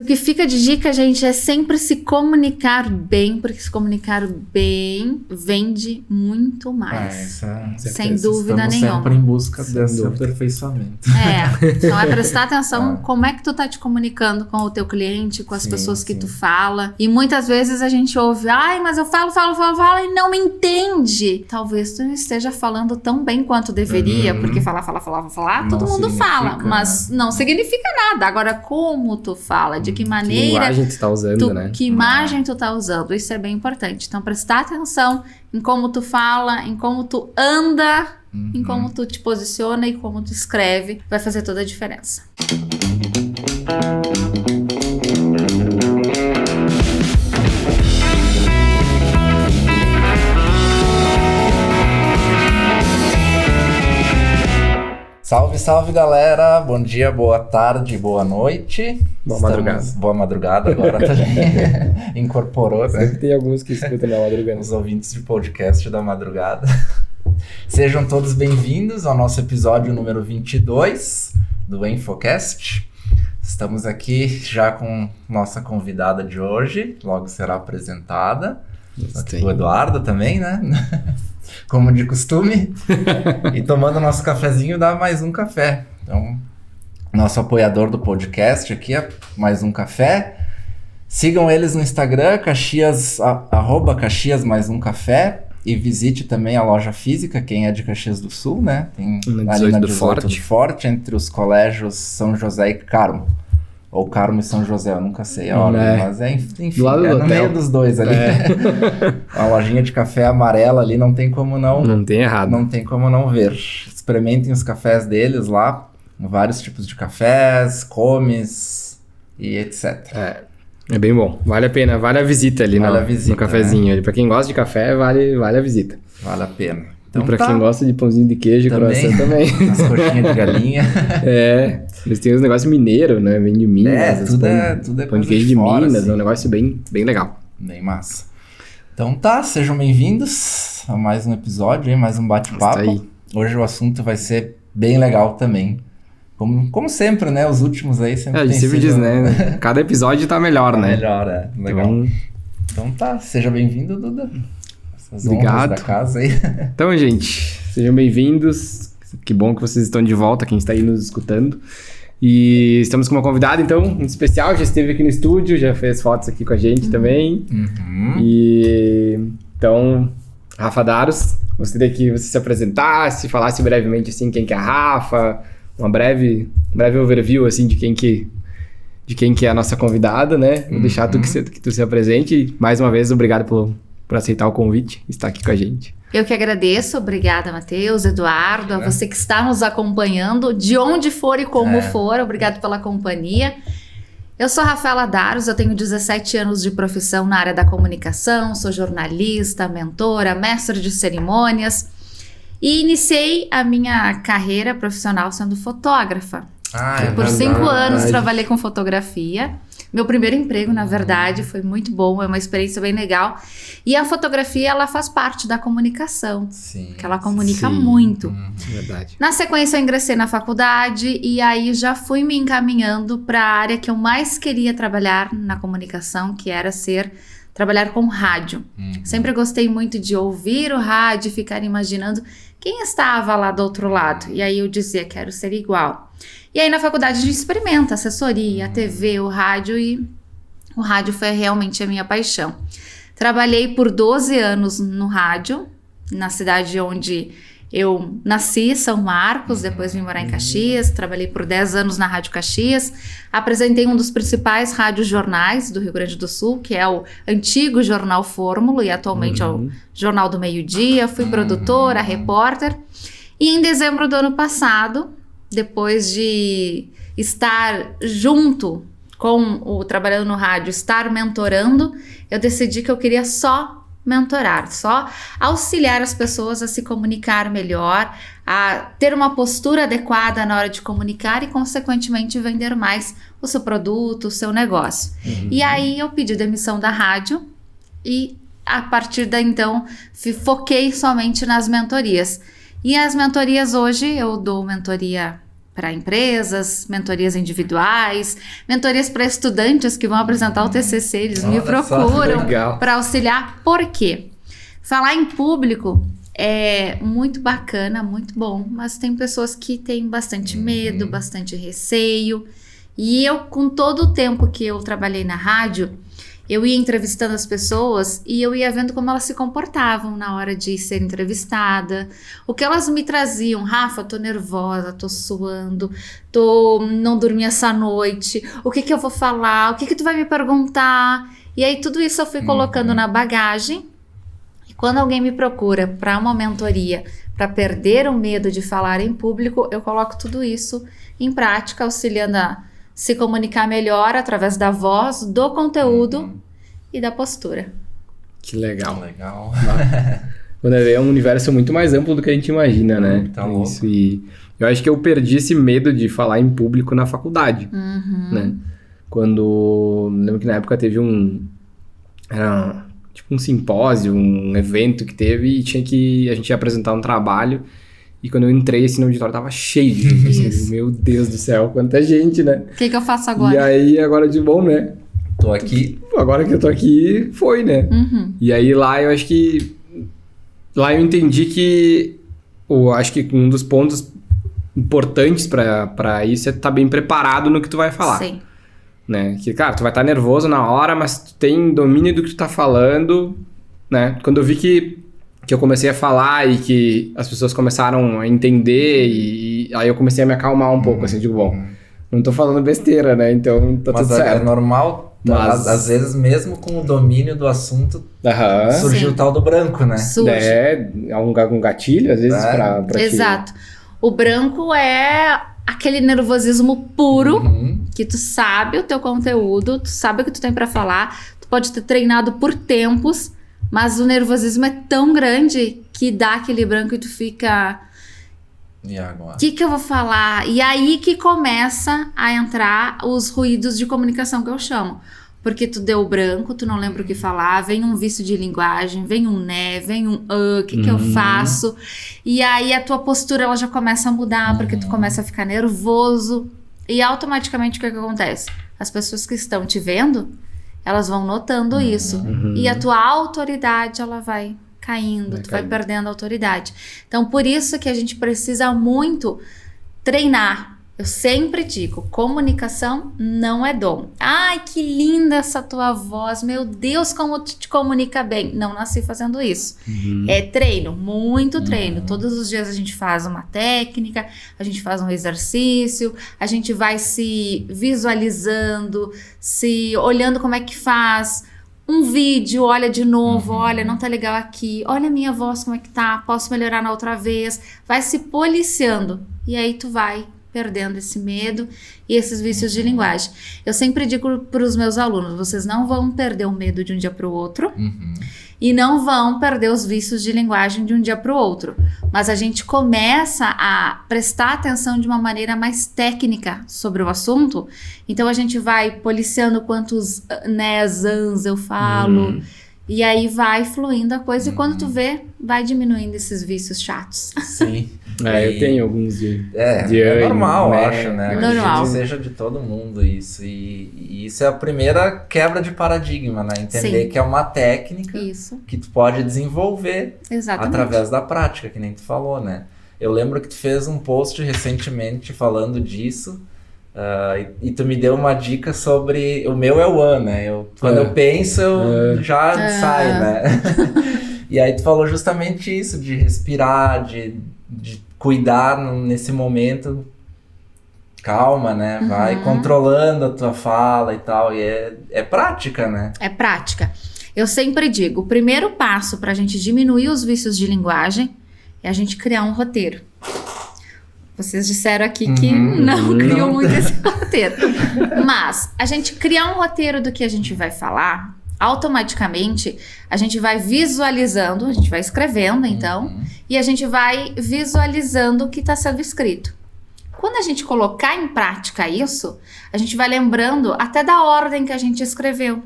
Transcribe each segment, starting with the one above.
O que fica de dica, gente, é sempre se comunicar bem, porque se comunicar bem vende muito mais. Sem dúvida nenhuma. Estamos sempre em busca desse aperfeiçoamento. Então é prestar atenção como é que tu tá te comunicando com o teu cliente, com as pessoas que tu fala. E muitas vezes a gente ouve, mas eu falo e não me entende. Talvez tu não esteja falando tão bem quanto deveria, porque falar, todo mundo fala, mas não significa nada. Agora, como tu fala, de que maneira... Que imagem tu tá usando, né? Que imagem tu tá usando, isso é bem importante. Então, prestar atenção em como tu fala, em como tu anda, em como tu te posiciona e como tu escreve, vai fazer toda a diferença. Salve, salve, galera! Bom dia, boa tarde, boa noite. Madrugada. Boa madrugada agora também. Incorporou, né? Sempre tem alguns que escutam na madrugada. Os ouvintes de podcast da madrugada. Sejam todos bem-vindos ao nosso episódio número 22 do Infocast. Estamos aqui já com nossa convidada de hoje, logo será apresentada. O Eduardo também, né? Como de costume. E tomando nosso cafezinho, dá mais um café. Então, nosso apoiador do podcast aqui é Mais Um Café. Sigam eles no Instagram, @Caxias Mais Um Café. E visite também a loja física, quem é de Caxias do Sul, né? Tem ali na 18 do Forte, entre os colégios São José e Carmo. Ou Carmo e São José, eu nunca sei a ordem, mas enfim, é no meio dos dois ali. Uma lojinha de café amarela ali, não tem como não... Não tem errado. Não tem como não ver. Experimentem os cafés deles lá, vários tipos de cafés, comes e etc. É bem bom, vale a pena, vale a visita ali no cafezinho. Né? Pra quem gosta de café, vale a visita. Vale a pena. Então, e pra quem gosta de pãozinho de queijo e croissant também. As coxinhas de galinha. Eles têm uns negócios mineiros, né? Vem de Minas. Tudo é pão de queijo de Minas, assim. É um negócio bem legal. Bem massa. Então sejam bem-vindos a mais um episódio, mais um bate-papo. Hoje o assunto vai ser bem legal também. Como sempre, né? Os últimos aí sempre a gente sempre diz, né? Cada episódio tá melhor, né? Melhor, legal. Então seja bem-vindo, Duda. Obrigado. Da casa aí. Então, gente, sejam bem-vindos. Que bom que vocês estão de volta, quem está aí nos escutando. E estamos com uma convidada, então, muito especial. Já esteve aqui no estúdio, já fez fotos aqui com a gente também. E então, Rafa Daros, gostaria que você se apresentasse, falasse brevemente assim quem que é a Rafa, um breve overview assim de quem que é a nossa convidada, né? Vou deixar que tu se apresente. E, mais uma vez, obrigado por aceitar o convite e estar aqui com a gente. Eu que agradeço, obrigada, Matheus, Eduardo, a você que está nos acompanhando, de onde for e como for, obrigado pela companhia. Eu sou Rafaela Daros, eu tenho 17 anos de profissão na área da comunicação, sou jornalista, mentora, mestre de cerimônias e iniciei a minha carreira profissional sendo fotógrafa. Por 5 anos trabalhei com fotografia. Meu primeiro emprego, na verdade, foi muito bom, é uma experiência bem legal. E a fotografia, ela faz parte da comunicação, que ela comunica muito. Verdade. Na sequência, eu ingressei na faculdade e aí já fui me encaminhando para a área que eu mais queria trabalhar na comunicação, que era trabalhar com rádio. Sempre gostei muito de ouvir o rádio, ficar imaginando quem estava lá do outro lado. E aí eu dizia, quero ser igual. E aí na faculdade a gente experimenta assessoria, a TV, o rádio, e o rádio foi realmente a minha paixão. Trabalhei por 12 anos no rádio, na cidade onde eu nasci, São Marcos, depois vim morar em Caxias, trabalhei por 10 anos na Rádio Caxias, apresentei um dos principais rádios-jornais do Rio Grande do Sul, que é o antigo Jornal Fórmula e atualmente é o Jornal do Meio-Dia, fui produtora, repórter, e em dezembro do ano passado, depois de estar junto com o trabalhando no rádio, estar mentorando, eu decidi que eu queria só mentorar, só auxiliar as pessoas a se comunicar melhor, a ter uma postura adequada na hora de comunicar e, consequentemente, vender mais o seu produto, o seu negócio. E aí eu pedi demissão da rádio e, a partir daí, então, foquei somente nas mentorias. E as mentorias hoje, eu dou mentoria para empresas, mentorias individuais, mentorias para estudantes que vão apresentar o TCC, eles me procuram para auxiliar. Por quê? Falar em público é muito bacana, muito bom, mas tem pessoas que têm bastante medo, bastante receio. E eu, com todo o tempo que eu trabalhei na rádio, eu ia entrevistando as pessoas e eu ia vendo como elas se comportavam na hora de ser entrevistada. O que elas me traziam: Rafa, tô nervosa, tô suando, não dormi essa noite, o que eu vou falar, o que tu vai me perguntar? E aí tudo isso eu fui colocando na bagagem. E quando alguém me procura para uma mentoria, para perder o medo de falar em público, eu coloco tudo isso em prática, auxiliando a se comunicar melhor através da voz, do conteúdo e da postura. Que legal. Legal. Quando é um universo muito mais amplo do que a gente imagina, né? Tá louco. Isso, e eu acho que eu perdi esse medo de falar em público na faculdade, né? Quando... Lembro que na época teve era tipo um simpósio, um evento que teve e a gente ia apresentar um trabalho. E quando eu entrei, assim, no auditório tava cheio de gente. Assim, meu Deus do céu, quanta gente, né? O que eu faço agora? E aí, agora de bom, né? Tô aqui. Agora que eu tô aqui, foi, né? E aí lá eu acho que... Lá eu entendi que... acho que um dos pontos importantes pra isso é estar bem preparado no que tu vai falar. Sim. Né? Que, cara, tu vai estar nervoso na hora, mas tu tem domínio do que tu tá falando, né? Quando eu vi que eu comecei a falar e que as pessoas começaram a entender e aí eu comecei a me acalmar um pouco, assim, digo, bom, não tô falando besteira, né? Então tá tudo certo. É normal, Mas... às vezes mesmo com o domínio do assunto, surgiu o tal do branco, né? Surge. É um gatilho, às vezes, pra Exato. O branco é aquele nervosismo puro, que tu sabe o teu conteúdo, tu sabe o que tu tem pra falar, tu pode ter treinado por tempos, mas o nervosismo é tão grande que dá aquele branco e tu fica... E agora? O que eu vou falar? E aí que começa a entrar os ruídos de comunicação que eu chamo. Porque tu deu branco, tu não lembra o que falar, vem um vício de linguagem, vem um né, vem um o que eu faço? E aí a tua postura ela já começa a mudar, porque tu começa a ficar nervoso. E automaticamente o que acontece? As pessoas que estão te vendo, elas vão notando isso. E a tua autoridade, ela vai caindo, tu vai perdendo a autoridade. Então, por isso que a gente precisa muito treinar. Eu sempre digo, comunicação não é dom. Ai, que linda essa tua voz, meu Deus, como tu te comunica bem. Não nasci fazendo isso. É treino, muito treino. Todos os dias a gente faz uma técnica, a gente faz um exercício, a gente vai se visualizando, se olhando como é que faz. Um vídeo, olha de novo, olha, não tá legal aqui, olha a minha voz como é que tá, posso melhorar na outra vez. Vai se policiando e aí tu vai perdendo esse medo e esses vícios de linguagem. Eu sempre digo para os meus alunos, vocês não vão perder o medo de um dia para o outro e não vão perder os vícios de linguagem de um dia para o outro, mas a gente começa a prestar atenção de uma maneira mais técnica sobre o assunto, então a gente vai policiando quantos nés, ans eu falo, e aí vai fluindo a coisa e quando tu vê, vai diminuindo esses vícios chatos. Sim. Eu tenho alguns de é normal, né? acho, né? Normal. Que seja de todo mundo isso. E isso é a primeira quebra de paradigma, né? Entender que é uma técnica que tu pode desenvolver através da prática, que nem tu falou, né? Eu lembro que tu fez um post recentemente falando disso. E tu me deu uma dica sobre... O meu é o an, né? Quando eu penso, eu já sai, né? E aí tu falou justamente isso, de respirar, de cuidar nesse momento. Calma, né? Vai controlando a tua fala e tal. E é prática, né? É prática. Eu sempre digo, o primeiro passo pra gente diminuir os vícios de linguagem é a gente criar um roteiro. Vocês disseram aqui que não criam muito esse roteiro. Mas a gente criar um roteiro do que a gente vai falar, automaticamente a gente vai visualizando, a gente vai escrevendo então, e a gente vai visualizando o que está sendo escrito. Quando a gente colocar em prática isso, a gente vai lembrando até da ordem que a gente escreveu.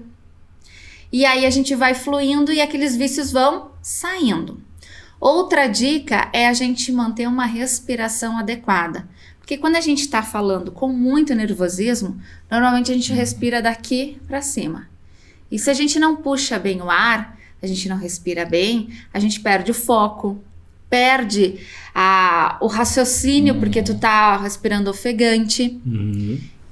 E aí a gente vai fluindo e aqueles vícios vão saindo. Outra dica é a gente manter uma respiração adequada. Porque quando a gente tá falando com muito nervosismo, normalmente a gente respira daqui para cima. E se a gente não puxa bem o ar, a gente não respira bem, a gente perde o foco, perde o raciocínio, porque tu tá respirando ofegante.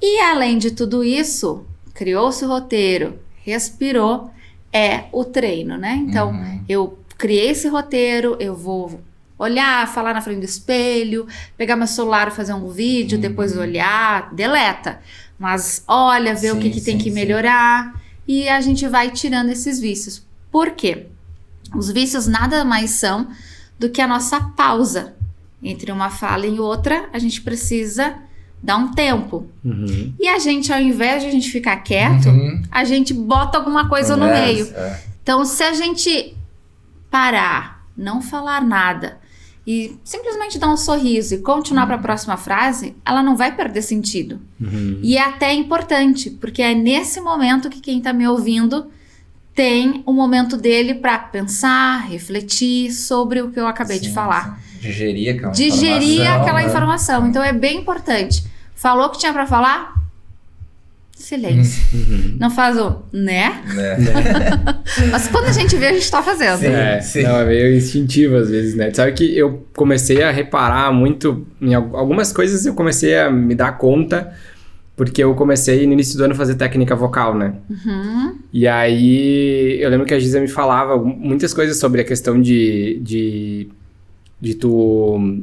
E além de tudo isso, criou-se o roteiro, respirou, é o treino, né? Então, eu criei esse roteiro, eu vou olhar, falar na frente do espelho, pegar meu celular e fazer um vídeo, depois olhar, deleta. Mas olha, vê o que tem que melhorar e a gente vai tirando esses vícios. Por quê? Os vícios nada mais são do que a nossa pausa. Entre uma fala e outra, a gente precisa dar um tempo. E a gente, ao invés de a gente ficar quieto, a gente bota alguma coisa no meio. Então, se a gente parar, não falar nada e simplesmente dar um sorriso e continuar para a próxima frase, ela não vai perder sentido. E é até importante, porque é nesse momento que quem está me ouvindo tem o momento dele para pensar, refletir sobre o que eu acabei de falar. Digerir aquela informação. Então é bem importante. Falou o que tinha para falar? Silêncio. Não faz o né? Mas quando a gente vê, a gente tá fazendo. Sim. Não, é meio instintivo às vezes, né? Sabe que eu comecei a reparar muito em algumas coisas, eu comecei a me dar conta porque eu comecei no início do ano a fazer técnica vocal, né? E aí eu lembro que a Giza me falava muitas coisas sobre a questão de tu...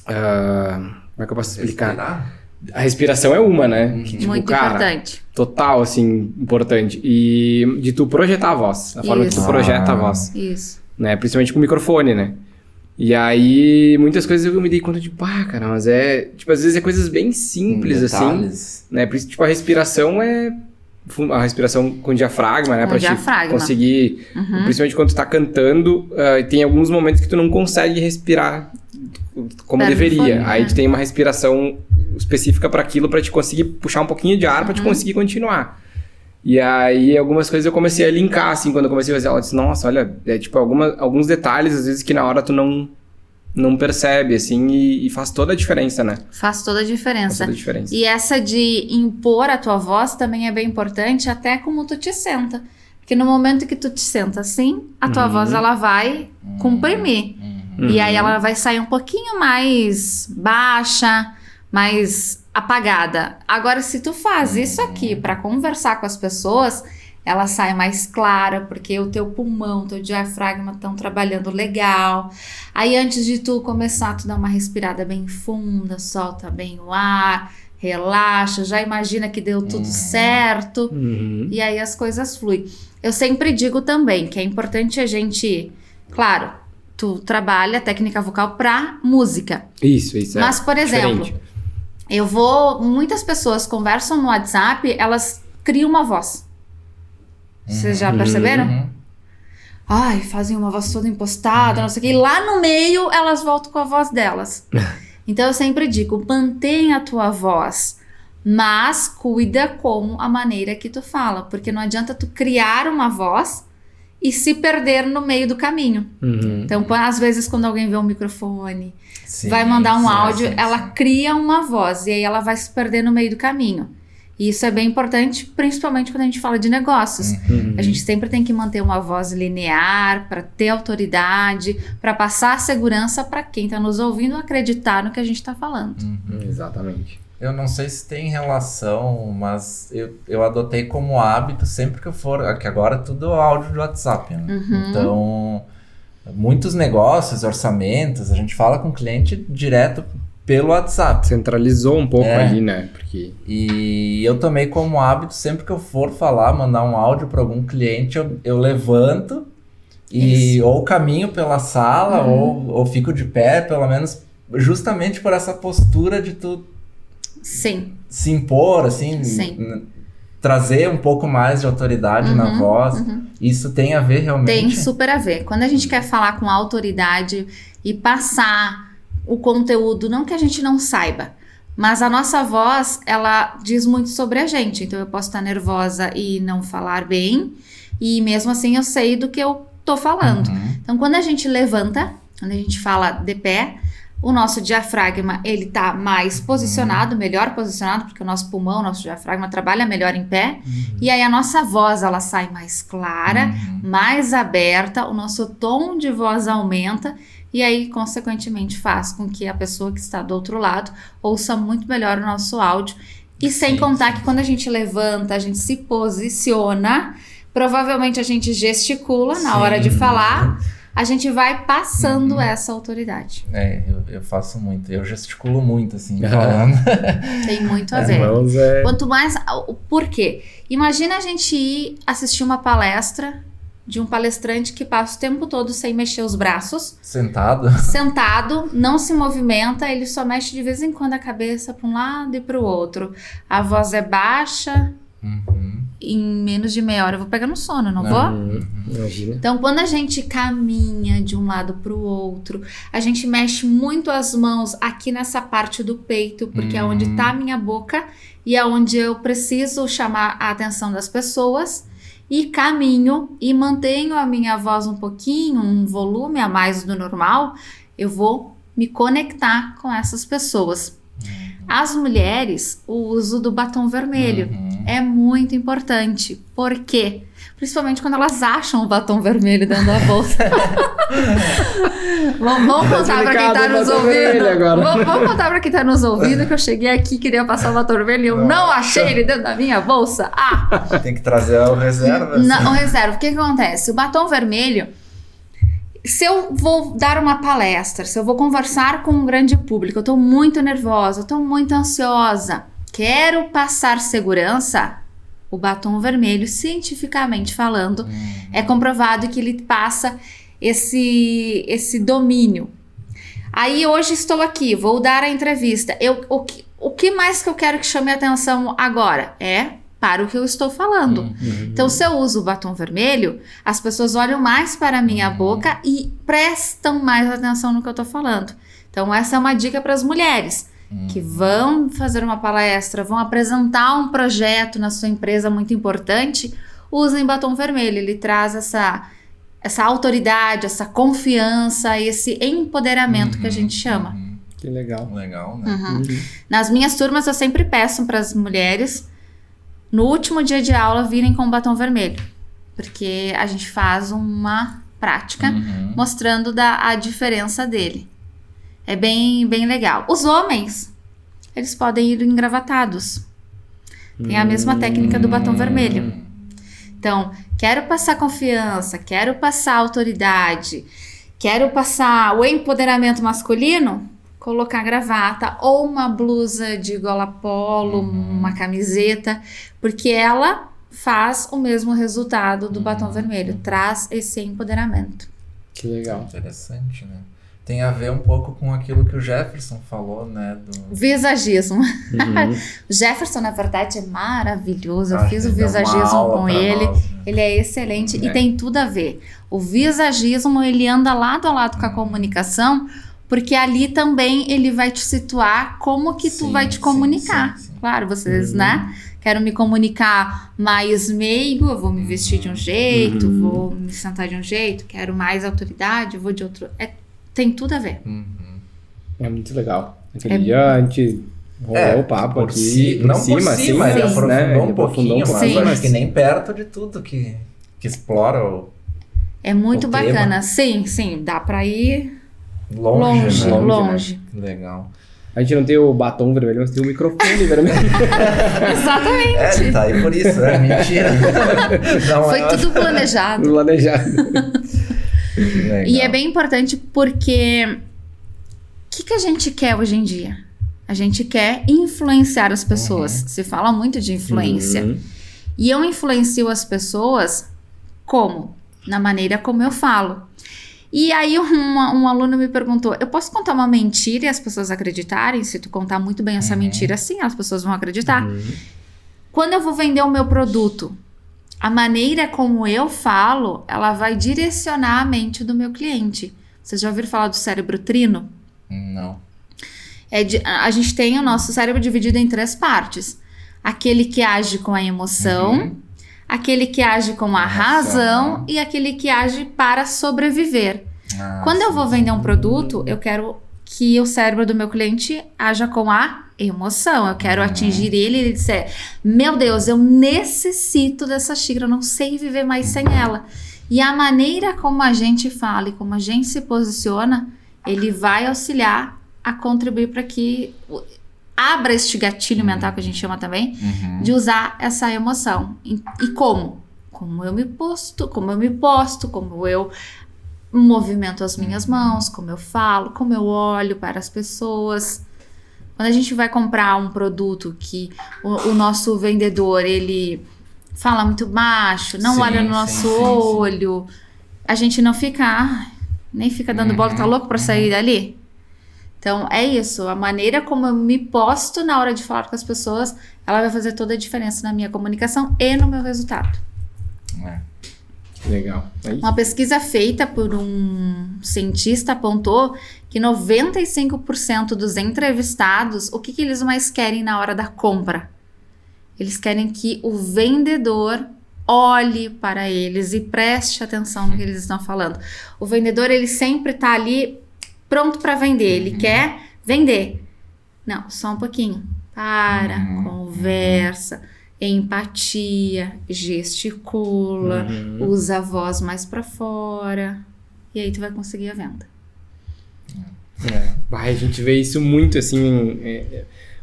como é que eu posso explicar? Respirar? A respiração é uma, né? Que, tipo, muito importante. Total, assim, importante. E de tu projetar a voz. A forma que tu projeta a voz. Isso. Né? Principalmente com o microfone, né? E aí, muitas coisas eu me dei conta de, cara, mas é... Tipo, às vezes é coisas bem simples, assim. Né? Por isso, tipo, a respiração é... A respiração com diafragma, né? Pra te conseguir... Principalmente quando tu tá cantando, tem alguns momentos que tu não consegue respirar como deveria. Aí tu tem uma respiração específica para aquilo, para te conseguir puxar um pouquinho de ar, para te conseguir continuar. E aí algumas coisas eu comecei a linkar, assim, quando eu comecei a fazer aula, eu disse, nossa, olha, tipo, alguns detalhes, às vezes, que na hora tu não percebe, assim, e faz toda a diferença, né? Faz toda a diferença. Faz toda a diferença. E essa de impor a tua voz também é bem importante, até como tu te senta. Porque no momento que tu te senta assim, a tua voz, ela vai comprimir. E aí ela vai sair um pouquinho mais baixa, mais apagada. Agora, se tu faz isso aqui para conversar com as pessoas, ela sai mais clara, porque o teu pulmão, o teu diafragma estão trabalhando legal. Aí, antes de tu começar, tu dá uma respirada bem funda, solta bem o ar, relaxa, já imagina que deu tudo certo. E aí as coisas fluem. Eu sempre digo também que é importante a gente... Claro, tu trabalha técnica vocal pra música. Isso. Mas, por exemplo, muitas pessoas conversam no WhatsApp, elas criam uma voz. Vocês já perceberam? Ai, fazem uma voz toda impostada, não sei o que. E lá no meio, elas voltam com a voz delas. Então, eu sempre digo, mantenha a tua voz, mas cuida com a maneira que tu fala. Porque não adianta tu criar uma voz e se perder no meio do caminho. Então, às vezes, quando alguém vê um microfone, vai mandar um áudio, ela cria uma voz e aí ela vai se perder no meio do caminho. E isso é bem importante, principalmente quando a gente fala de negócios. A gente sempre tem que manter uma voz linear, para ter autoridade, para passar segurança para quem está nos ouvindo acreditar no que a gente está falando. Exatamente. Eu não sei se tem relação, mas eu adotei como hábito sempre que eu for... Que agora é tudo áudio de WhatsApp, né? Então, muitos negócios, orçamentos, a gente fala com o cliente direto pelo WhatsApp. Centralizou um pouco ali, né? E eu tomei como hábito, sempre que eu for falar, mandar um áudio para algum cliente, eu levanto e ou caminho pela sala ou fico de pé, pelo menos, justamente por essa postura de tu se impor, assim, trazer um pouco mais de autoridade na voz. Isso tem a ver realmente? Tem super a ver. Quando a gente quer falar com autoridade e passar o conteúdo, não que a gente não saiba, mas a nossa voz, ela diz muito sobre a gente. Então, eu posso estar nervosa e não falar bem, e mesmo assim eu sei do que eu tô falando. Então, quando a gente levanta, quando a gente fala de pé, O nosso diafragma, ele tá mais posicionado, melhor posicionado, porque o nosso pulmão, o nosso diafragma trabalha melhor em pé. E aí a nossa voz, ela sai mais clara, mais aberta, o nosso tom de voz aumenta. E aí, consequentemente, faz com que a pessoa que está do outro lado ouça muito melhor o nosso áudio. E sem contar que quando a gente levanta, a gente se posiciona, provavelmente a gente gesticula na hora de falar, a gente vai passando essa autoridade. Eu faço muito, eu gesticulo muito, assim, falando. Tem muito a ver. Quanto mais... Por quê? Imagina a gente ir assistir uma palestra de um palestrante que passa o tempo todo sem mexer os braços. Sentado, não se movimenta, ele só mexe de vez em quando a cabeça para um lado e para o outro. A voz é baixa, em menos de meia hora eu vou pegar no sono, não vou? Imagina. Então, quando a gente caminha de um lado para o outro, a gente mexe muito as mãos aqui nessa parte do peito, porque é onde está a minha boca e é onde eu preciso chamar a atenção das pessoas. E caminho e mantenho a minha voz um pouquinho, um volume a mais do normal, eu vou me conectar com essas pessoas. As mulheres, o uso do batom vermelho é muito importante. Por quê? Principalmente quando elas acham o batom vermelho dentro da bolsa. Vamos contar pra quem tá nos ouvindo. Vamos contar pra quem tá nos ouvindo que eu cheguei aqui, queria passar o batom vermelho e eu não achei ele dentro da minha bolsa. Tem que trazer o reserva. O reserva. O que acontece? O batom vermelho, se eu vou dar uma palestra, se eu vou conversar com um grande público, eu tô muito nervosa, eu tô muito ansiosa, quero passar segurança, o batom vermelho, cientificamente falando, é comprovado que ele passa esse domínio. Aí hoje estou aqui, vou dar a entrevista. O que mais que eu quero que chame a atenção agora? Para o que eu estou falando. Então, se eu uso o batom vermelho, as pessoas olham mais para a minha boca e prestam mais atenção no que eu estou falando. Então, essa é uma dica para as mulheres que vão fazer uma palestra, vão apresentar um projeto na sua empresa muito importante, usem batom vermelho. Ele traz essa autoridade, essa confiança, esse empoderamento que a gente chama. Que legal. Legal, né? Nas minhas turmas, eu sempre peço para as mulheres, no último dia de aula, virem com batom vermelho. Porque a gente faz uma prática mostrando a diferença dele. É bem, bem legal. Os homens, eles podem ir engravatados. Tem a mesma técnica do batom vermelho. Então, quero passar confiança, quero passar autoridade, quero passar o empoderamento masculino, colocar gravata ou uma blusa de gola polo, uma camiseta, porque ela faz o mesmo resultado do batom vermelho, traz esse empoderamento. Que legal. Interessante, né? Tem a ver um pouco com aquilo que o Jefferson falou, né? Do visagismo. O Jefferson, na verdade, é maravilhoso. Eu fiz o visagismo com ele. Nós, né? Ele é excelente e tem tudo a ver. O visagismo, ele anda lado a lado com a comunicação, porque ali também ele vai te situar como que tu vai te comunicar. Sim. Claro, vocês, né? Quero me comunicar mais meigo, eu vou me vestir de um jeito, vou me sentar de um jeito. Quero mais autoridade, eu vou de outro... Tem tudo a ver. É muito legal. Aquele dia a gente rolou o papo aqui. Não por cima, ele aprofundou um pouquinho, mas acho que nem perto de tudo que explora o É muito bacana. Sim, dá pra ir longe. Legal. A gente não tem o batom vermelho, mas tem o microfone vermelho. Exatamente. Ele tá aí por isso, é mentira. Não, foi tudo planejado. Legal. E é bem importante porque o que a gente quer hoje em dia? A gente quer influenciar as pessoas. Se fala muito de influência. E eu influencio as pessoas como? Na maneira como eu falo. E aí um aluno me perguntou, eu posso contar uma mentira e as pessoas acreditarem? Se tu contar muito bem essa mentira, sim, as pessoas vão acreditar. Quando eu vou vender o meu produto, a maneira como eu falo, ela vai direcionar a mente do meu cliente. Vocês já ouviram falar do cérebro trino? Não. A gente tem o nosso cérebro dividido em 3 partes. Aquele que age com a emoção, aquele que age com a razão e aquele que age para sobreviver. Quando eu vou vender um produto, eu quero que o cérebro do meu cliente haja com a emoção. Eu quero atingir ele e ele disser, meu Deus, eu necessito dessa xícara, eu não sei viver mais sem ela. E a maneira como a gente fala e como a gente se posiciona, ele vai auxiliar a contribuir para que abra este gatilho mental, que a gente chama também, de usar essa emoção. E como? Como eu me posto, como eu movimento as minhas mãos, como eu falo, como eu olho para as pessoas. Quando a gente vai comprar um produto que o nosso vendedor, ele fala muito baixo, não olha no nosso olho, a gente não fica, nem fica dando bola, tá louco para sair dali? Então, é isso. A maneira como eu me posto na hora de falar com as pessoas, ela vai fazer toda a diferença na minha comunicação e no meu resultado. Legal. Uma pesquisa feita por um cientista apontou que 95% dos entrevistados, o que eles mais querem na hora da compra? Eles querem que o vendedor olhe para eles e preste atenção no que eles estão falando. O vendedor, ele sempre está ali pronto para vender, ele quer vender. Não, só um pouquinho. Para, conversa, empatia, gesticula, usa a voz mais para fora e aí tu vai conseguir a venda. A gente vê isso muito assim,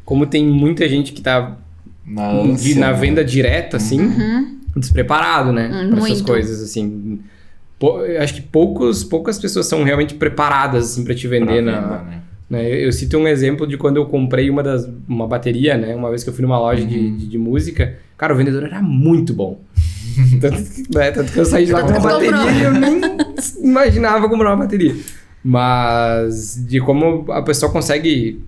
como tem muita gente que tá na venda direta, assim, despreparado, né? Para essas coisas, assim. Acho que poucas pessoas são realmente preparadas, assim, para te vender né? Eu cito um exemplo de quando eu comprei uma bateria, né? Uma vez que eu fui numa loja de música, cara, o vendedor era muito bom. Tanto que eu saí de lá com uma bateria e eu nem imaginava comprar uma bateria. Mas de como a pessoa consegue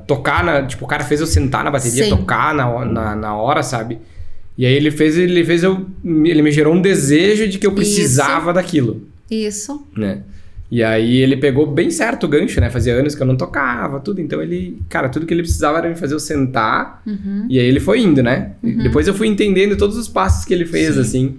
tocar, tipo, o cara fez eu sentar na bateria, tocar na hora, sabe? E aí ele me gerou um desejo de que eu precisava daquilo. Isso. Né? E aí ele pegou bem certo o gancho, né? Fazia anos que eu não tocava, tudo. Então tudo que ele precisava era me fazer eu sentar. E aí ele foi indo, né? Depois eu fui entendendo todos os passos que ele fez, assim.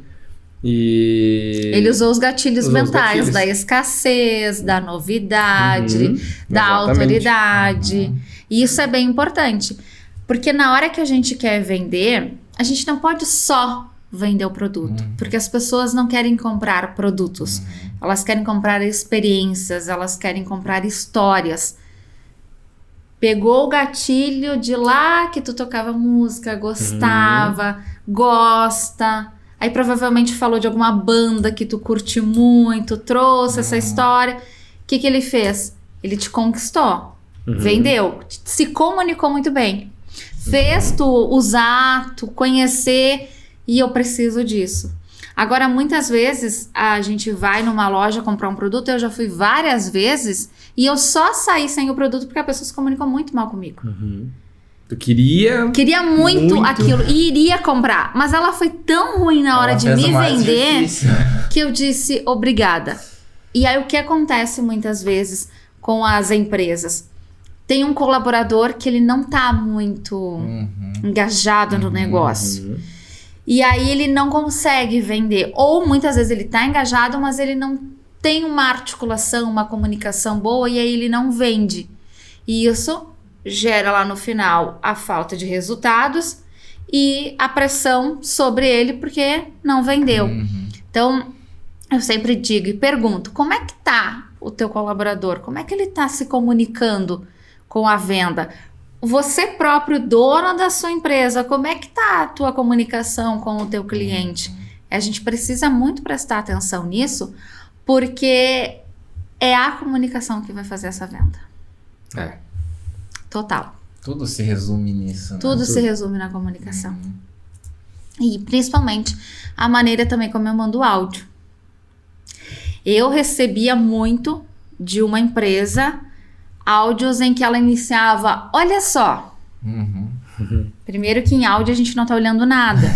E... Ele usou os gatilhos mentais da escassez, da novidade, da autoridade. E isso é bem importante. Porque na hora que a gente quer vender, a gente não pode só vender o produto. Porque as pessoas não querem comprar produtos. Elas querem comprar experiências, elas querem comprar histórias. Pegou o gatilho de lá que tu tocava música, gostava, gosta. Aí provavelmente falou de alguma banda que tu curte muito, trouxe essa história. O que ele fez? Ele te conquistou, vendeu, se comunicou muito bem. Fez tu usar, tu conhecer, e eu preciso disso. Agora, muitas vezes, a gente vai numa loja comprar um produto, eu já fui várias vezes, e eu só saí sem o produto porque a pessoa se comunicou muito mal comigo. Tu queria muito aquilo e iria comprar, mas ela foi tão ruim na hora de me vender que eu disse obrigada. E aí o que acontece muitas vezes com as empresas? Tem um colaborador que ele não tá muito engajado no negócio. E aí ele não consegue vender. Ou muitas vezes ele tá engajado, mas ele não tem uma articulação, uma comunicação boa, e aí ele não vende. E isso gera lá no final a falta de resultados e a pressão sobre ele porque não vendeu. Então, eu sempre digo e pergunto, como é que tá o teu colaborador? Como é que ele tá se comunicando com a venda? Você próprio, dono da sua empresa, como é que tá a tua comunicação com o teu cliente? A gente precisa muito prestar atenção nisso, porque é a comunicação que vai fazer essa venda. Total. Tudo se resume nisso, né? Tudo se resume na comunicação. E principalmente a maneira também como eu mando áudio. Eu recebia muito de uma empresa áudios em que ela iniciava, olha só. Primeiro que em áudio a gente não tá olhando nada.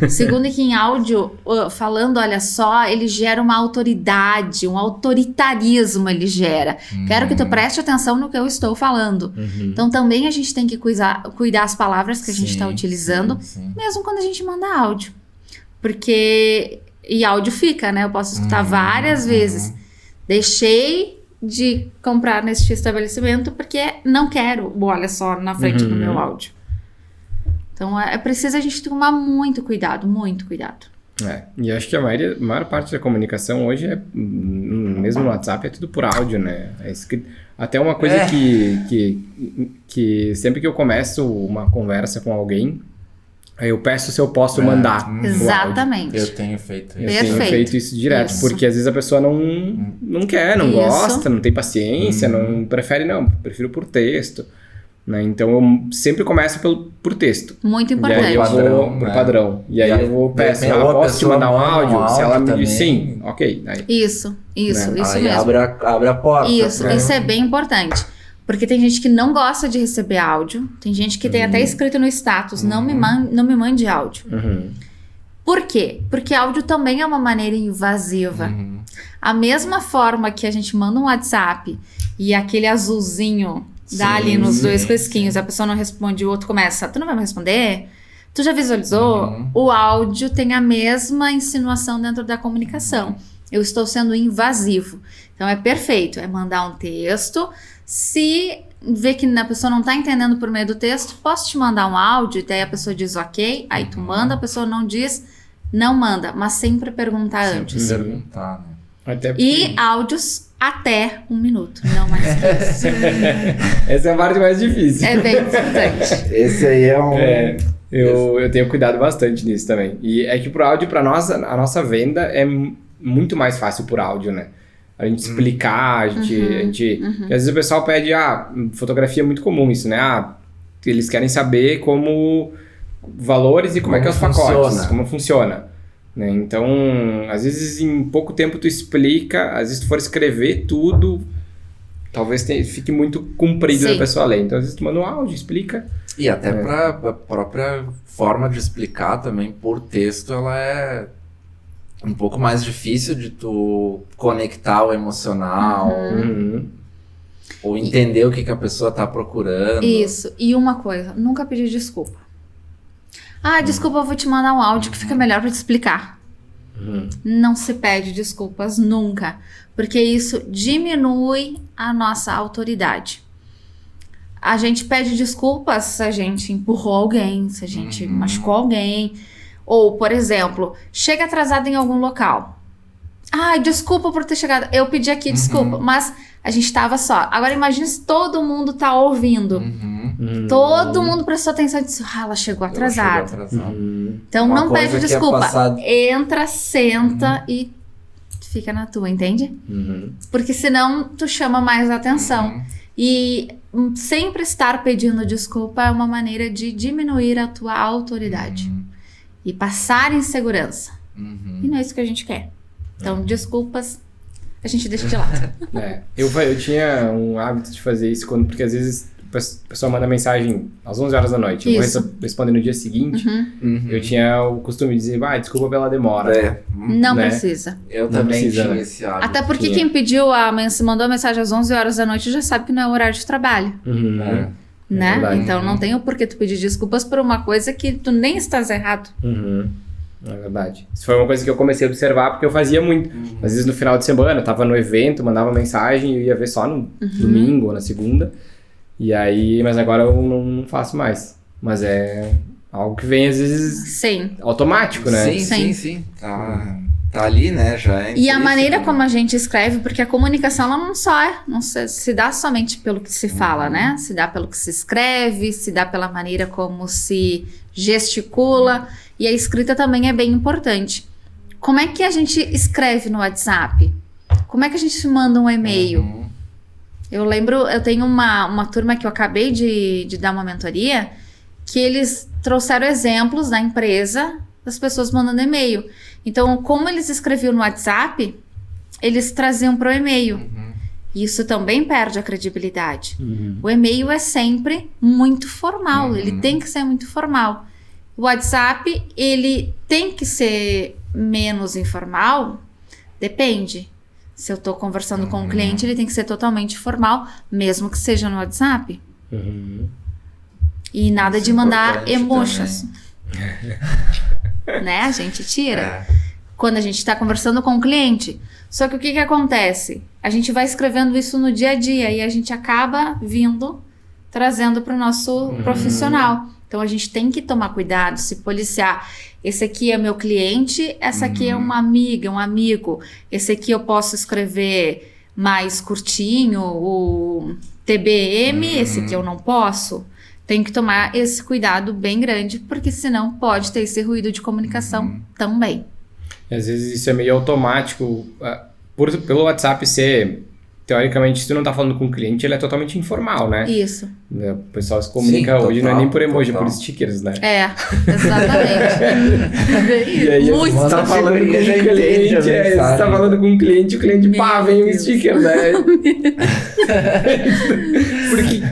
Segundo que em áudio, falando olha só, ele gera uma autoridade, um autoritarismo ele gera. Quero que tu preste atenção no que eu estou falando. Então também a gente tem que cuidar as palavras que a gente está utilizando, mesmo quando a gente manda áudio. Porque... E áudio fica, né? Eu posso escutar várias vezes. Deixei de comprar neste estabelecimento porque não quero o olha só na frente do meu áudio. Então é preciso a gente tomar muito cuidado, muito cuidado. E acho que a maior parte da comunicação hoje mesmo no WhatsApp, é tudo por áudio, né? Até uma coisa que sempre que eu começo uma conversa com alguém, aí eu peço se eu posso mandar. Exatamente. Eu tenho feito isso. Eu tenho feito isso direto, porque às vezes a pessoa não quer, não gosta, não tem paciência, não prefere, prefiro por texto. Né? Então eu sempre começo por texto. Muito importante. E aí eu vou por padrão. E aí eu peço, posso te mandar um áudio? Se ela me diz sim, ok. Aí, isso aí mesmo. Abre a porta. Isso é bem importante. Porque tem gente que não gosta de receber áudio. Tem gente que tem até escrito no status, não me mande áudio. Por quê? Porque áudio também é uma maneira invasiva. A mesma forma que a gente manda um WhatsApp e aquele azulzinho dá ali nos dois risquinhos, a pessoa não responde, o outro começa, tu não vai me responder? Tu já visualizou? O áudio tem a mesma insinuação dentro da comunicação. Eu estou sendo invasivo. Então é perfeito, é mandar um texto. Se vê que a pessoa não está entendendo por meio do texto, posso te mandar um áudio? E daí a pessoa diz ok, aí tu manda, a pessoa não diz, não manda, mas sempre perguntar antes. Sempre perguntar, né? E áudios até 1 minuto, não mais que isso. Essa é a parte mais difícil. É bem importante. Esse aí é um... Eu tenho cuidado bastante nisso também. E é que pro áudio, a nossa venda é muito mais fácil por áudio, né? A gente explicar, às vezes o pessoal pede, fotografia é muito comum isso, né? Eles querem saber como valores e como é que é os pacotes, como funciona. Né? Então, às vezes em pouco tempo tu explica, às vezes tu for escrever tudo, talvez fique muito comprido da pessoa ler. Então, às vezes tu manda um áudio, explica. E até para a própria forma de explicar também por texto, ela é um pouco mais difícil de tu conectar o emocional ou entender o que a pessoa tá procurando. Isso. E uma coisa, nunca pedir desculpa. Desculpa, eu vou te mandar um áudio que fica melhor pra te explicar. Não se pede desculpas nunca, porque isso diminui a nossa autoridade. A gente pede desculpas se a gente empurrou alguém, se a gente machucou alguém, ou, por exemplo, chega atrasado em algum local. Desculpa por ter chegado, eu pedi aqui desculpa, mas a gente tava só. Agora imagina se todo mundo tá ouvindo. Todo mundo prestou atenção e disse, ela chegou atrasada. Então não pede desculpa. Entra, senta e fica na tua, entende? Porque senão tu chama mais atenção. E sempre estar pedindo desculpa é uma maneira de diminuir a tua autoridade. E passar insegurança. E não é isso que a gente quer. Então, desculpas, a gente deixa de lado. Eu tinha um hábito de fazer isso porque às vezes a pessoa manda mensagem às 11 horas da noite. Eu vou responder no dia seguinte. Eu tinha o costume de dizer, desculpa pela demora. Não precisa. Eu também tinha esse hábito. Até porque quem mandou a mensagem às 11 horas da noite já sabe que não é horário de trabalho. Né? Então não tem o porquê tu pedir desculpas por uma coisa que tu nem estás errado. É verdade. Isso foi uma coisa que eu comecei a observar porque eu fazia muito. Às vezes no final de semana eu tava no evento, mandava mensagem e eu ia ver só no domingo ou na segunda. E aí, mas agora eu não faço mais. Mas é algo que vem às vezes automático, né? Sim. Tá ali, né? Já é. E a maneira como a gente escreve, porque a comunicação ela não se dá somente pelo que se fala, né? Se dá pelo que se escreve, se dá pela maneira como se gesticula. E a escrita também é bem importante. Como é que a gente escreve no WhatsApp? Como é que a gente manda um e-mail? Eu tenho uma turma que eu acabei de dar uma mentoria, que eles trouxeram exemplos da empresa das pessoas mandando e-mail. Então, como eles escreviam no WhatsApp, eles traziam para o e-mail. Isso também perde a credibilidade. O e-mail é sempre muito formal, ele tem que ser muito formal. O WhatsApp, ele tem que ser menos informal? Depende. Se eu estou conversando com um cliente, ele tem que ser totalmente formal, mesmo que seja no WhatsApp. E nada de mandar emojis. Né? A gente tira. quando a gente está conversando com o cliente. Só que o que acontece? A gente vai escrevendo isso no dia a dia e a gente acaba trazendo para o nosso profissional. Então a gente tem que tomar cuidado, se policiar. Esse aqui é meu cliente, essa aqui é uma amiga, um amigo. Esse aqui eu posso escrever mais curtinho, o TBM, esse aqui eu não posso. Tem que tomar esse cuidado bem grande, porque senão pode ter esse ruído de comunicação também. Às vezes isso é meio automático. Pelo WhatsApp ser, teoricamente, se tu não tá falando com o cliente, ele é totalmente informal, né? Isso. O pessoal se comunica hoje, não é nem por emoji, é por stickers, né? É, exatamente. E aí, muito. você tá falando com o cliente, você tá falando com o cliente, pá, vem um sticker, né?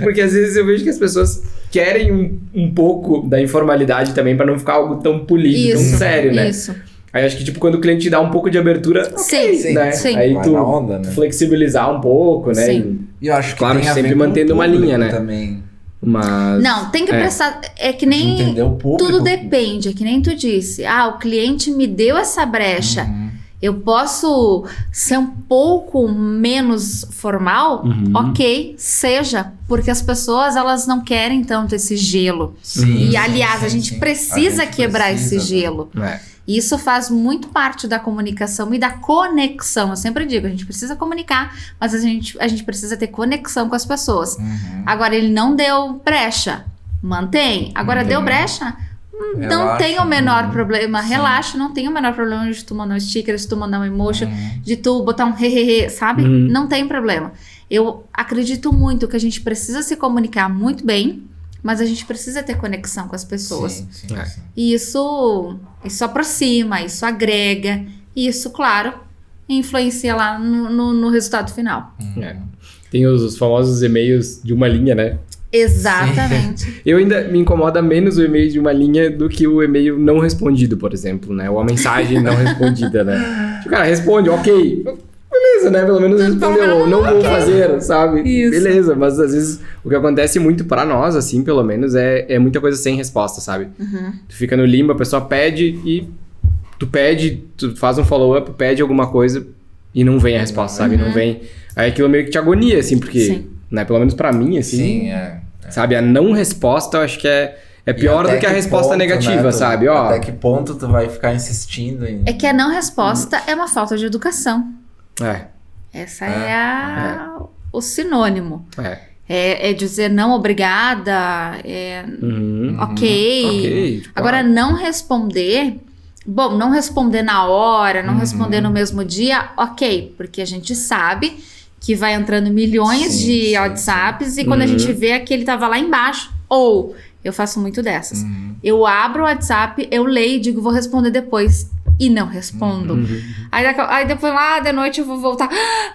porque às vezes eu vejo que as pessoas querem um pouco da informalidade também, pra não ficar algo tão polido, tão sério, né? Isso. Aí acho que, tipo, quando o cliente dá um pouco de abertura, sim, né? Sim. Aí vai tu na onda, né? flexibilizar um pouco, né? Sim. E eu acho que claro, tem a sempre ver com mantendo o uma linha, né? Também. Mas... Não, tem que prestar... É que nem... Entender o público. Tudo depende, é que nem tu disse. O cliente me deu essa brecha. Eu posso ser um pouco menos formal? Ok, seja. Porque as pessoas, elas não querem tanto esse gelo. Sim, E, aliás, a gente precisa quebrar esse gelo. E isso faz muito parte da comunicação e da conexão. Eu sempre digo, a gente precisa comunicar, mas a gente precisa ter conexão com as pessoas. Agora, ele não deu brecha, mantém. Agora, deu brecha, não tem o menor problema. Relaxa, não tem o menor problema de tu mandar um sticker, de tu mandar um emoji, de tu botar um hehehe, sabe? Não tem problema. Eu acredito muito que a gente precisa se comunicar muito bem, mas a gente precisa ter conexão com as pessoas. Sim. E isso aproxima, isso agrega, e isso, claro, influencia lá no resultado final. Tem os famosos e-mails de uma linha, né? Exatamente. Eu ainda me incomoda menos o e-mail de uma linha do que o e-mail não respondido, por exemplo, né? Ou a mensagem não respondida, né? O cara responde, ok. Beleza, né? Pelo menos respondeu, não vou fazer, sabe? Isso. Beleza, mas às vezes o que acontece muito pra nós, assim, pelo menos, é muita coisa sem resposta, sabe? Tu fica no limbo, a pessoa pede e tu faz um follow-up, pede alguma coisa e não vem a resposta, sabe? Não vem. Aí aquilo meio que te agonia, assim, porque, né? Pelo menos pra mim, assim, Sim, sabe? A não resposta, eu acho que é pior do que a resposta negativa, né? sabe? Até que ponto tu vai ficar insistindo em... É que a não resposta é uma falta de educação. Essa é o sinônimo. É dizer não obrigada, ok. Tipo, Agora, não responder... Bom, não responder na hora, não responder no mesmo dia, ok. Porque a gente sabe que vai entrando milhões de WhatsApps e quando a gente vê aquele tava lá embaixo. Ou, eu faço muito dessas. Eu abro o WhatsApp, eu leio e digo, vou responder depois. E não respondo. Aí depois lá de noite eu vou voltar.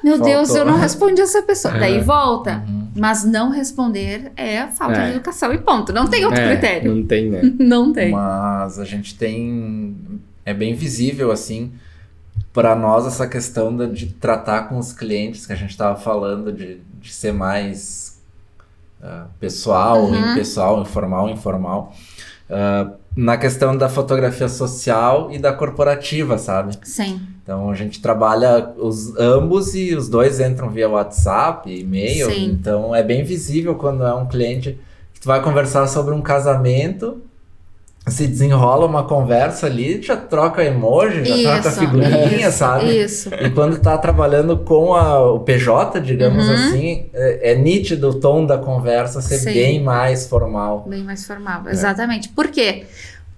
Meu Deus, eu não respondi essa pessoa. Daí volta. Mas não responder é falta de educação e ponto. Não tem outro critério. Não tem, né? Não tem. Mas a gente tem... É bem visível, assim, para nós essa questão de tratar com os clientes que a gente estava falando, de ser mais pessoal, impessoal, informal. Na questão da fotografia social e da corporativa, sabe? Sim. Então a gente trabalha ambos e os dois entram via WhatsApp, e-mail. Sim. Então é bem visível quando é um cliente que tu vai conversar sobre um casamento, se desenrola uma conversa ali, já troca emoji, já troca figurinha, sabe? Isso. E quando tá trabalhando com o PJ, digamos assim, é nítido o tom da conversa ser bem mais formal. Bem mais formal, exatamente. Por quê?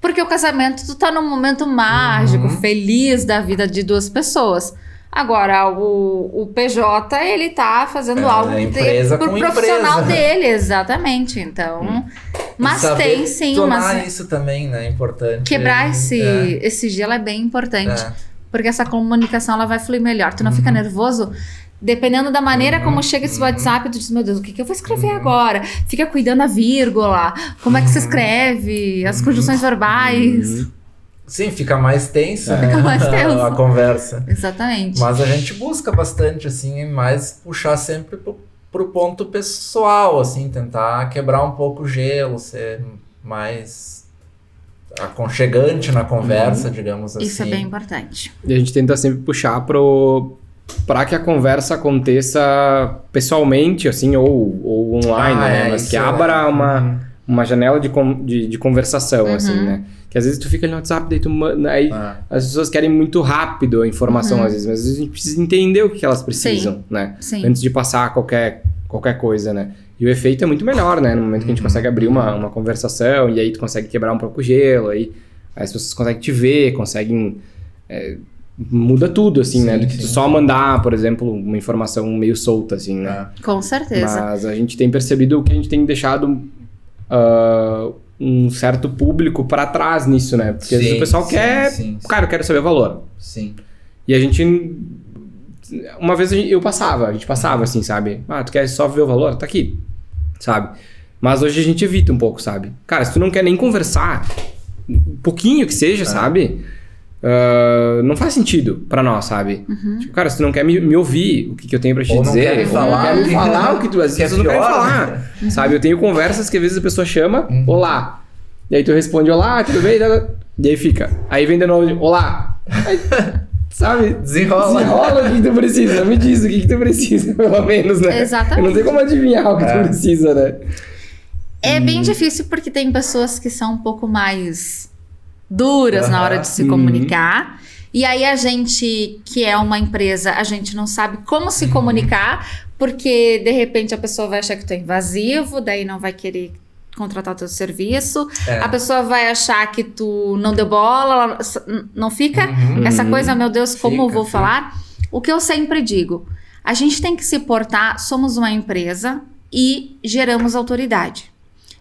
Porque o casamento, tu tá num momento mágico, feliz da vida de duas pessoas. Agora, o PJ, ele tá fazendo algo pro profissional dele, exatamente. Então, mas tem sim, mas isso também, né, é importante. Quebrar esse gelo é bem importante, porque essa comunicação ela vai fluir melhor. Tu não fica nervoso. Dependendo da maneira como chega esse WhatsApp, tu diz, meu Deus, o que eu vou escrever agora? Fica cuidando da vírgula, como é que se escreve, as conjunções verbais. Sim, fica mais tensa, fica mais tensa a conversa. Exatamente. Mas a gente busca bastante, assim, mais puxar sempre pro ponto pessoal, assim, tentar quebrar um pouco o gelo, ser mais aconchegante na conversa, digamos assim. Isso é bem importante. E a gente tenta sempre puxar para que a conversa aconteça pessoalmente, assim, ou online, né? Mas que abra uma janela de conversação, assim, né? Que às vezes tu fica ali no WhatsApp, daí aí as pessoas querem muito rápido a informação, às vezes, mas às vezes a gente precisa entender o que elas precisam, né? Sim. Antes de passar qualquer coisa, né? E o efeito é muito melhor, né? No momento que a gente consegue abrir uma conversação, e aí tu consegue quebrar um pouco o gelo, aí as pessoas conseguem te ver, conseguem... muda tudo, assim, né? Do que tu só mandar, por exemplo, uma informação meio solta, assim, né? Com certeza. Mas a gente tem percebido que a gente tem deixado um certo público para trás nisso, né? Porque às vezes o pessoal quer... Cara, eu quero saber o valor. Sim. E a gente... Uma vez a gente passava assim, sabe? Tu quer só ver o valor? Tá aqui, sabe? Mas hoje a gente evita um pouco, sabe? Cara, se tu não quer nem conversar, um pouquinho que seja, sabe? Não faz sentido pra nós, sabe? Tipo, cara, se tu não quer me ouvir o que eu tenho pra te dizer, ou não quer me falar o que tu... As pessoas não querem falar, sabe? Eu tenho conversas que às vezes a pessoa chama, olá. E aí tu responde, olá, tudo bem? E aí fica. Aí vem de novo, olá. Aí, sabe? Desenrola o que tu precisa. Me diz o que tu precisa, pelo menos, né? Exatamente. Eu não tenho como adivinhar o que tu precisa, né? É bem difícil porque tem pessoas que são um pouco mais duras na hora de se comunicar. E aí a gente, que é uma empresa, a gente não sabe como se comunicar, porque de repente a pessoa vai achar que tu é invasivo, daí não vai querer contratar o teu serviço. A pessoa vai achar que tu não deu bola, não fica essa coisa, meu Deus, como eu vou falar? O que eu sempre digo, a gente tem que se portar, somos uma empresa e geramos autoridade.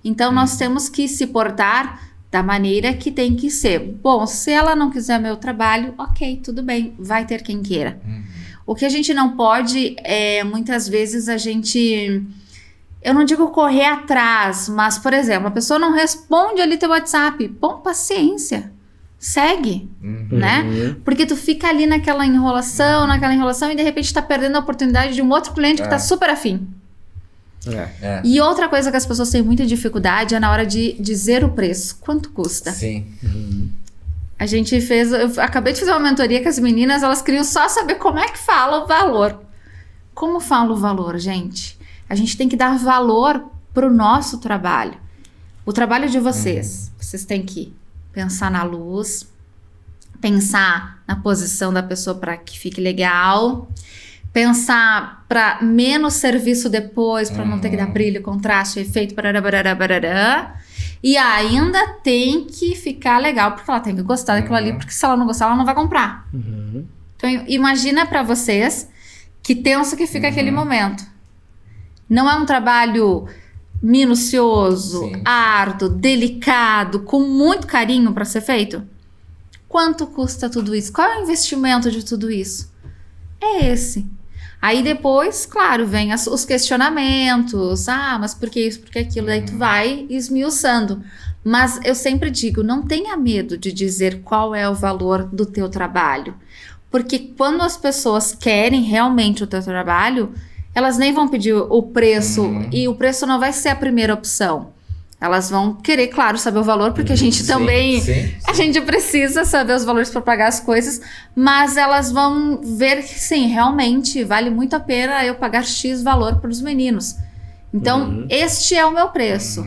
Então nós temos que se portar da maneira que tem que ser. Bom, se ela não quiser meu trabalho, ok, tudo bem, vai ter quem queira. O que a gente não pode é, muitas vezes a gente... Eu não digo correr atrás, mas, por exemplo, a pessoa não responde ali teu WhatsApp. Bom, paciência. Segue, né? Porque tu fica ali naquela enrolação e de repente tá perdendo a oportunidade de um outro cliente que tá super afim. E outra coisa que as pessoas têm muita dificuldade é na hora de dizer o preço. Quanto custa? Sim. A gente fez... Eu acabei de fazer uma mentoria com as meninas, elas queriam só saber como é que fala o valor. Como fala o valor, gente? A gente tem que dar valor pro nosso trabalho. O trabalho de vocês. Vocês têm que pensar na luz, pensar na posição da pessoa para que fique legal, pensar para menos serviço depois, para não ter que dar brilho, contraste, efeito, barará. E ainda tem que ficar legal, porque ela tem que gostar daquilo ali, porque se ela não gostar, ela não vai comprar. Então, imagina para vocês que tenso que fica aquele momento. Não é um trabalho minucioso, árduo, delicado, com muito carinho para ser feito? Quanto custa tudo isso? Qual é o investimento de tudo isso? É esse. Aí depois, claro, vem os questionamentos. Mas por que isso, por que aquilo? Daí tu vai esmiuçando. Mas eu sempre digo, não tenha medo de dizer qual é o valor do teu trabalho. Porque quando as pessoas querem realmente o teu trabalho, elas nem vão pedir o preço. E o preço não vai ser a primeira opção. Elas vão querer, claro, saber o valor, porque a gente também... A gente precisa saber os valores para pagar as coisas, mas elas vão ver que, sim, realmente vale muito a pena eu pagar X valor para os meninos. Então, este é o meu preço.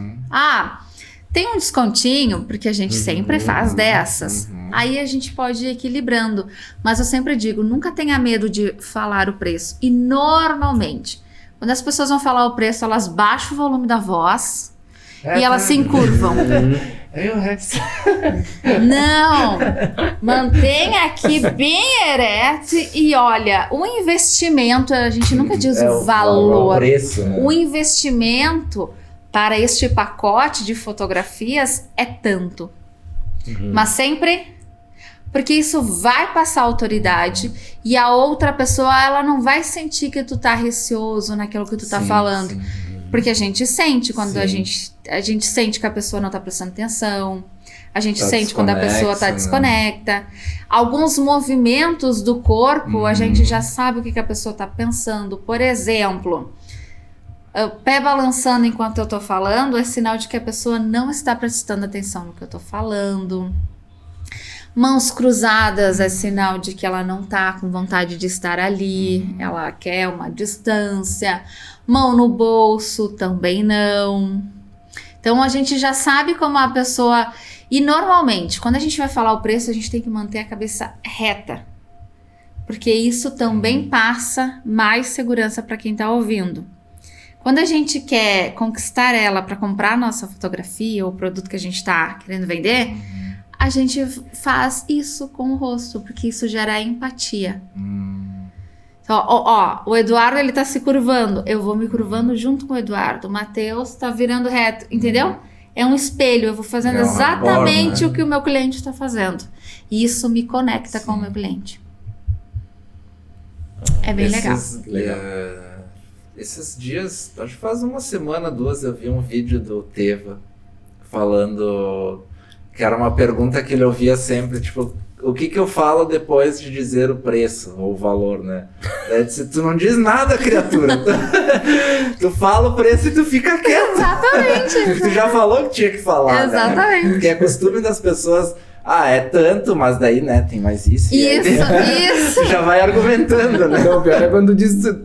Tem um descontinho, porque a gente sempre faz dessas. Aí a gente pode ir equilibrando. Mas eu sempre digo, nunca tenha medo de falar o preço. E normalmente, quando as pessoas vão falar o preço, elas baixam o volume da voz... e elas se encurvam. Não! Mantenha aqui bem ereto e olha, o investimento, a gente nunca diz o valor. O preço, né? O investimento para este pacote de fotografias é tanto. Mas sempre... Porque isso vai passar autoridade e a outra pessoa, ela não vai sentir que tu tá receoso naquilo que tu tá falando. Porque a gente sente quando a gente sente que a pessoa não tá prestando atenção. A gente sente quando a pessoa tá desconecta. Alguns movimentos do corpo, a gente já sabe o que a pessoa tá pensando. Por exemplo, o pé balançando enquanto eu tô falando é sinal de que a pessoa não está prestando atenção no que eu tô falando. Mãos cruzadas é sinal de que ela não tá com vontade de estar ali, ela quer uma distância. Mão no bolso também não. Então a gente já sabe como a pessoa... E normalmente, quando a gente vai falar o preço, a gente tem que manter a cabeça reta. Porque isso também passa mais segurança para quem tá ouvindo. Quando a gente quer conquistar ela para comprar a nossa fotografia ou o produto que a gente tá querendo vender... A gente faz isso com o rosto, porque isso gera empatia. Então, o Eduardo, ele tá se curvando. Eu vou me curvando junto com o Eduardo. O Matheus tá virando reto, entendeu? É um espelho. Eu vou fazendo exatamente o que o meu cliente tá fazendo. E isso me conecta com o meu cliente. É bem legal. Esses dias, acho que faz uma semana, 2, eu vi um vídeo do Teva falando... Que era uma pergunta que ele ouvia sempre, tipo, o que eu falo depois de dizer o preço ou o valor, né? Ele disse, tu não diz nada, criatura. Tu fala o preço e tu fica quieto. Exatamente. Tu já falou que tinha que falar, exatamente. Né? Porque é costume das pessoas, é tanto, mas daí, né, tem mais isso. Isso. Tu já vai argumentando, né? Não, o pior é quando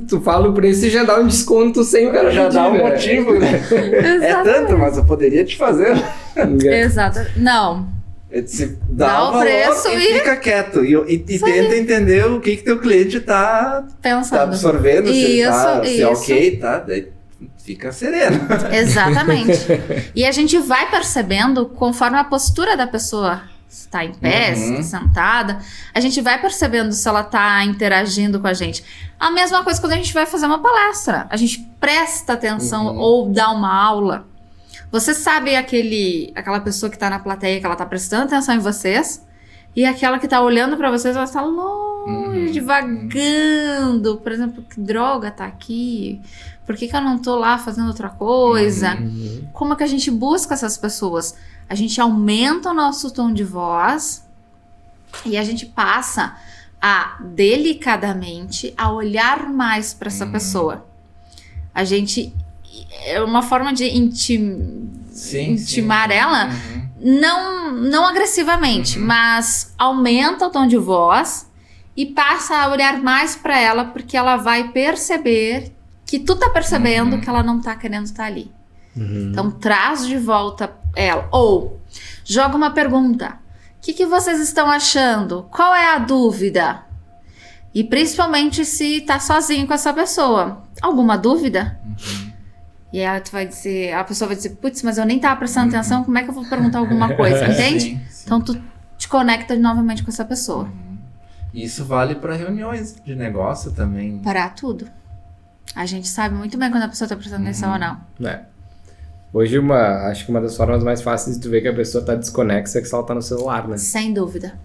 tu fala o preço e já dá um desconto sem o cara já dá um motivo, né? É tanto, mas eu poderia te fazer. Exato. Não. Dá o valor preço e fica quieto. E tenta entender o que teu cliente tá absorvendo, se é ok, tá? Daí fica sereno. Exatamente. E a gente vai percebendo conforme a postura da pessoa está em pé, se está sentada, a gente vai percebendo se ela está interagindo com a gente. A mesma coisa quando a gente vai fazer uma palestra. A gente presta atenção ou dá uma aula. Você sabe aquela pessoa que está na plateia, que ela está prestando atenção em vocês, e aquela que está olhando para vocês, ela está longe, devagando. Por exemplo, que droga tá aqui? Por que eu não tô lá fazendo outra coisa? Como é que a gente busca essas pessoas? A gente aumenta o nosso tom de voz e a gente passa a delicadamente a olhar mais para essa pessoa. A gente... É uma forma de intimar ela, não agressivamente, mas aumenta o tom de voz e passa a olhar mais para ela, porque ela vai perceber que tu tá percebendo que ela não tá querendo estar ali. Então traz de volta ela. Ou joga uma pergunta. O que vocês estão achando? Qual é a dúvida? E principalmente se tá sozinho com essa pessoa. Alguma dúvida? E aí a pessoa vai dizer, putz, mas eu nem tava prestando atenção, como é que eu vou perguntar alguma coisa, entende? Sim. Então tu te conecta novamente com essa pessoa. E isso vale para reuniões de negócio também. Para tudo. A gente sabe muito bem quando a pessoa tá prestando atenção ou não. Hoje acho que uma das formas mais fáceis de tu ver que a pessoa tá desconexa é que se ela tá no celular, né? Sem dúvida.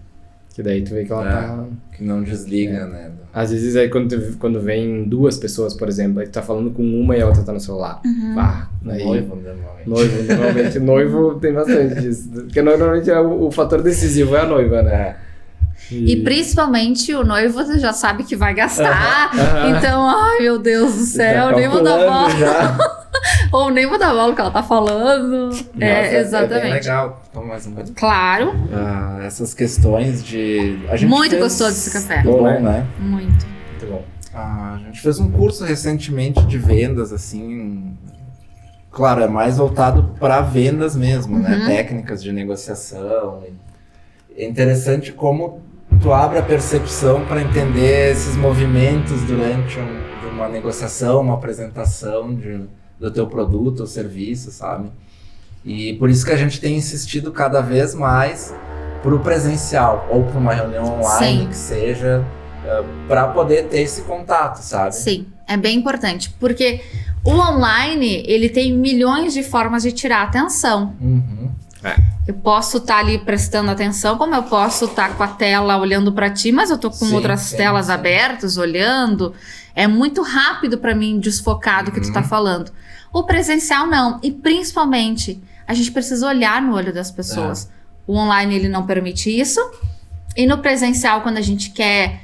Que daí tu vê que ela tá... Que não desliga, né? Às vezes aí quando vem 2 pessoas, por exemplo, aí tu tá falando com uma e a outra tá no celular. Noivo, normalmente. Noivo tem bastante disso. Porque normalmente o fator decisivo é a noiva, né? E principalmente o noivo já sabe que vai gastar. Então, ai meu Deus do céu, nem vou dar bola. Ou nem vou dar bola que ela tá falando. Exatamente. É bem legal. Toma mais um pouquinho. Claro. Essas questões de... Muito gostoso esse café. Bom, né? Muito bom. A gente fez um curso recentemente de vendas, assim... Claro, é mais voltado para vendas mesmo, né? Técnicas de negociação. É interessante como tu abre a percepção para entender esses movimentos durante uma negociação, uma apresentação do teu produto ou serviço, sabe? E por isso que a gente tem insistido cada vez mais pro presencial ou para uma reunião online, que seja, para poder ter esse contato, sabe? Sim, é bem importante, porque o online, ele tem milhões de formas de tirar a atenção. Eu posso estar ali prestando atenção, como eu posso estar com a tela olhando para ti, mas eu tô com outras telas abertas, olhando. É muito rápido para mim desfocar do que tu tá falando. O presencial não. E principalmente, a gente precisa olhar no olho das pessoas. O online, ele não permite isso. E no presencial, quando a gente quer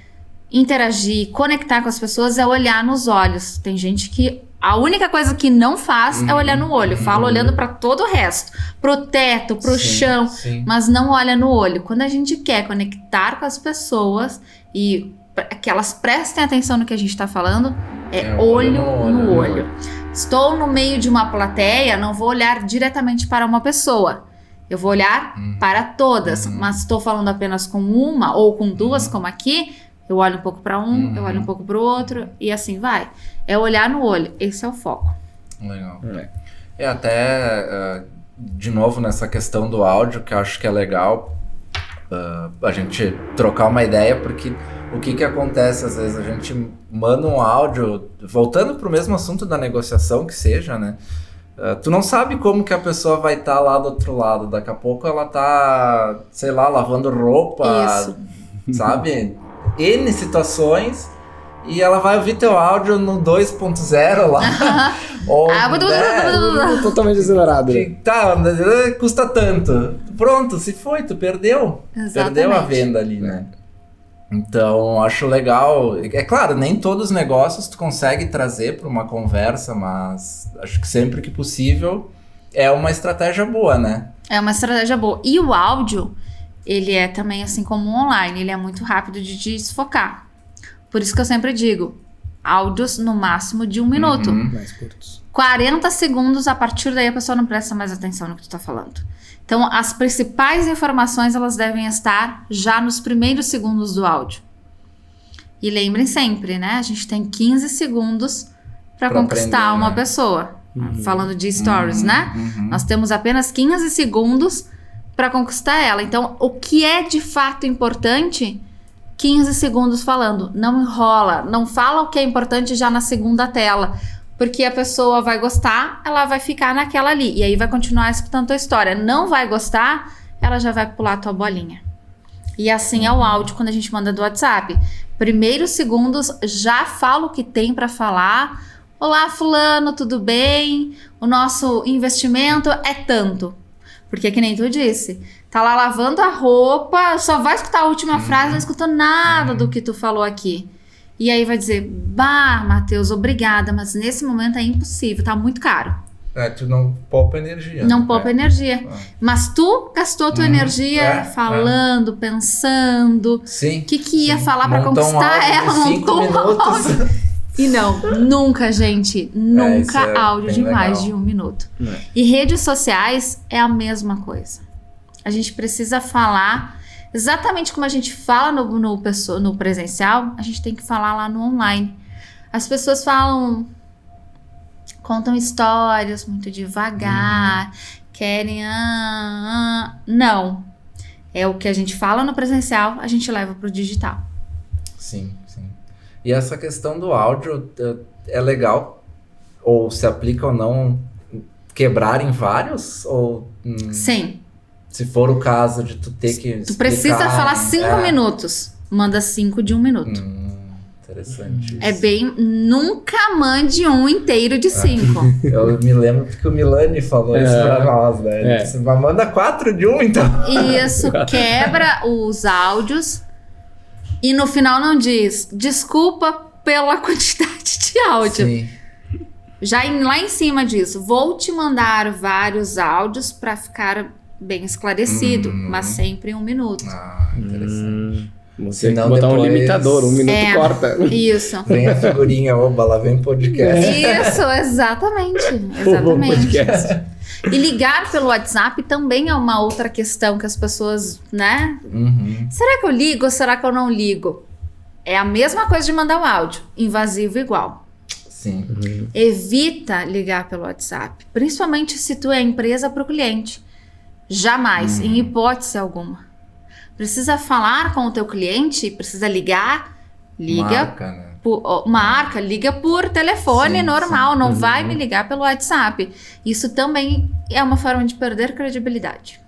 interagir, conectar com as pessoas, é olhar nos olhos. Tem gente que A única coisa que não faz é olhar no olho. Fala olhando para todo o resto. Pro teto, pro chão. Sim. Mas não olha no olho. Quando a gente quer conectar com as pessoas e que elas prestem atenção no que a gente tá falando, é olho no olho. Estou no meio de uma plateia, não vou olhar diretamente para uma pessoa. Eu vou olhar para todas. Mas estou falando apenas com uma ou com duas, como aqui... Eu olho um pouco para um, eu olho um pouco para o outro e assim vai. É olhar no olho, esse é o foco. Legal. Até, de novo, nessa questão do áudio, que eu acho que é legal a gente trocar uma ideia, porque o que acontece, às vezes, a gente manda um áudio, voltando pro mesmo assunto da negociação que seja, né? Tu não sabe como que a pessoa vai estar lá do outro lado. Daqui a pouco ela tá, sei lá, lavando roupa, Isso. sabe? N situações, e ela vai ouvir teu áudio no 2.0 lá. Ou, Totalmente acelerado. Né? Tá, custa tanto. Pronto, se foi, tu perdeu. Exatamente. Perdeu a venda ali, né? Então, acho legal. É claro, nem todos os negócios tu consegue trazer para uma conversa, mas acho que sempre que possível é uma estratégia boa, né? É uma estratégia boa. E o áudio, ele é também assim como o online, ele é muito rápido de desfocar. Por isso que eu sempre digo, áudios no máximo de 1 minuto. Mais curtos. 40 segundos, a partir daí a pessoa não presta mais atenção no que tu tá falando. Então, as principais informações, elas devem estar já nos primeiros segundos do áudio. E lembrem sempre, né? A gente tem 15 segundos para conquistar aprender, uma né? pessoa. Falando de stories, né? Nós temos apenas 15 segundos para conquistar ela. Então, o que é de fato importante, 15 segundos falando. Não enrola, não fala o que é importante já na segunda tela. Porque a pessoa vai gostar, ela vai ficar naquela ali. E aí vai continuar escutando a história. Não vai gostar, ela já vai pular a tua bolinha. E assim é o áudio quando a gente manda do WhatsApp. Primeiros segundos, já fala o que tem para falar. Olá, fulano, tudo bem? O nosso investimento é tanto. Porque que nem tu disse, tá lá lavando a roupa, só vai escutar a última frase, não escutou nada do que tu falou aqui. E aí vai dizer, bah, Matheus, obrigada, mas nesse momento é impossível, tá muito caro. Tu não poupa energia. Não poupa energia. Mas tu gastou tua energia falando, pensando. Sim. O que ia falar pra conquistar ela? Montou 5 minutos. E não, nunca, gente, nunca isso é áudio de bem mais legal. de 1 minuto. E redes sociais é a mesma coisa. A gente precisa falar exatamente como a gente fala no presencial, a gente tem que falar lá no online. As pessoas contam histórias muito devagar, querem... Não. É o que a gente fala no presencial, a gente leva pro digital. Sim, sim. E essa questão do áudio é legal? Ou se aplica ou não quebrar em vários? Ou Sim. se for o caso de tu ter que Tu precisa falar 5 minutos. Manda 5 de 1 minuto. Interessante isso. É bem... Nunca mande um inteiro de 5. Eu me lembro porque o Milani falou isso pra nós, né? Ele disse, mas manda 4 de 1, então. Isso, quebra os áudios e no final não diz desculpa pela quantidade de áudio. Sim. Lá em cima diz, vou te mandar vários áudios pra ficar bem esclarecido, mas sempre em 1 minuto. Interessante. Você Senão botar depois... um limitador, 1 minuto corta. Isso. Vem a figurinha, oba, lá vem podcast. Isso, exatamente. Podcast. E ligar pelo WhatsApp também é uma outra questão que as pessoas, né? Será que eu ligo ou será que eu não ligo? É a mesma coisa de mandar um áudio, invasivo igual. Sim. Evita ligar pelo WhatsApp, principalmente se tu é empresa para o cliente. Jamais, em hipótese alguma. Precisa falar com o teu cliente, precisa ligar, liga liga por telefone normal, não vai me ligar pelo WhatsApp. Isso também é uma forma de perder credibilidade.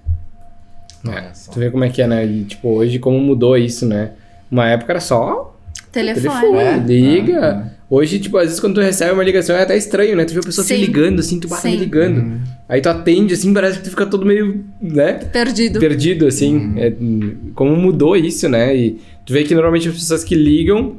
Tu vê como é que é, né? E, tipo, hoje como mudou isso, né? Uma época era só Telefone. Liga. Hoje, tipo, às vezes quando tu recebe uma ligação é até estranho, né? Tu vê a pessoa te ligando, assim, tu bate me ligando. Aí tu atende, assim, parece que tu fica todo meio, né? Perdido, assim. Como mudou isso, né? E tu vê que normalmente as pessoas que ligam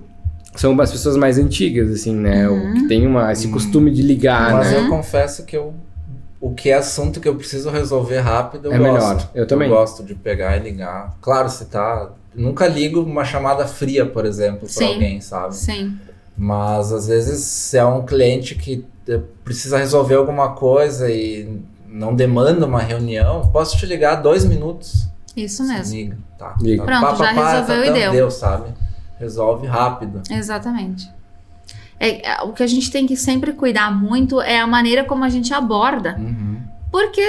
são as pessoas mais antigas, assim, né? O que tem esse costume de ligar, Mas né? eu confesso que o que é assunto que eu preciso resolver rápido, eu É gosto. melhor, eu também. Eu gosto de pegar e ligar. Claro, nunca ligo uma chamada fria, por exemplo, pra alguém, sabe? Sim. Mas às vezes se é um cliente que precisa resolver alguma coisa e não demanda uma reunião, posso te ligar 2 minutos. Isso mesmo. Liga, tá. Liga. Pronto, já resolveu e deu. Sabe? Resolve rápido. Exatamente. O que a gente tem que sempre cuidar muito é a maneira como a gente aborda. Porque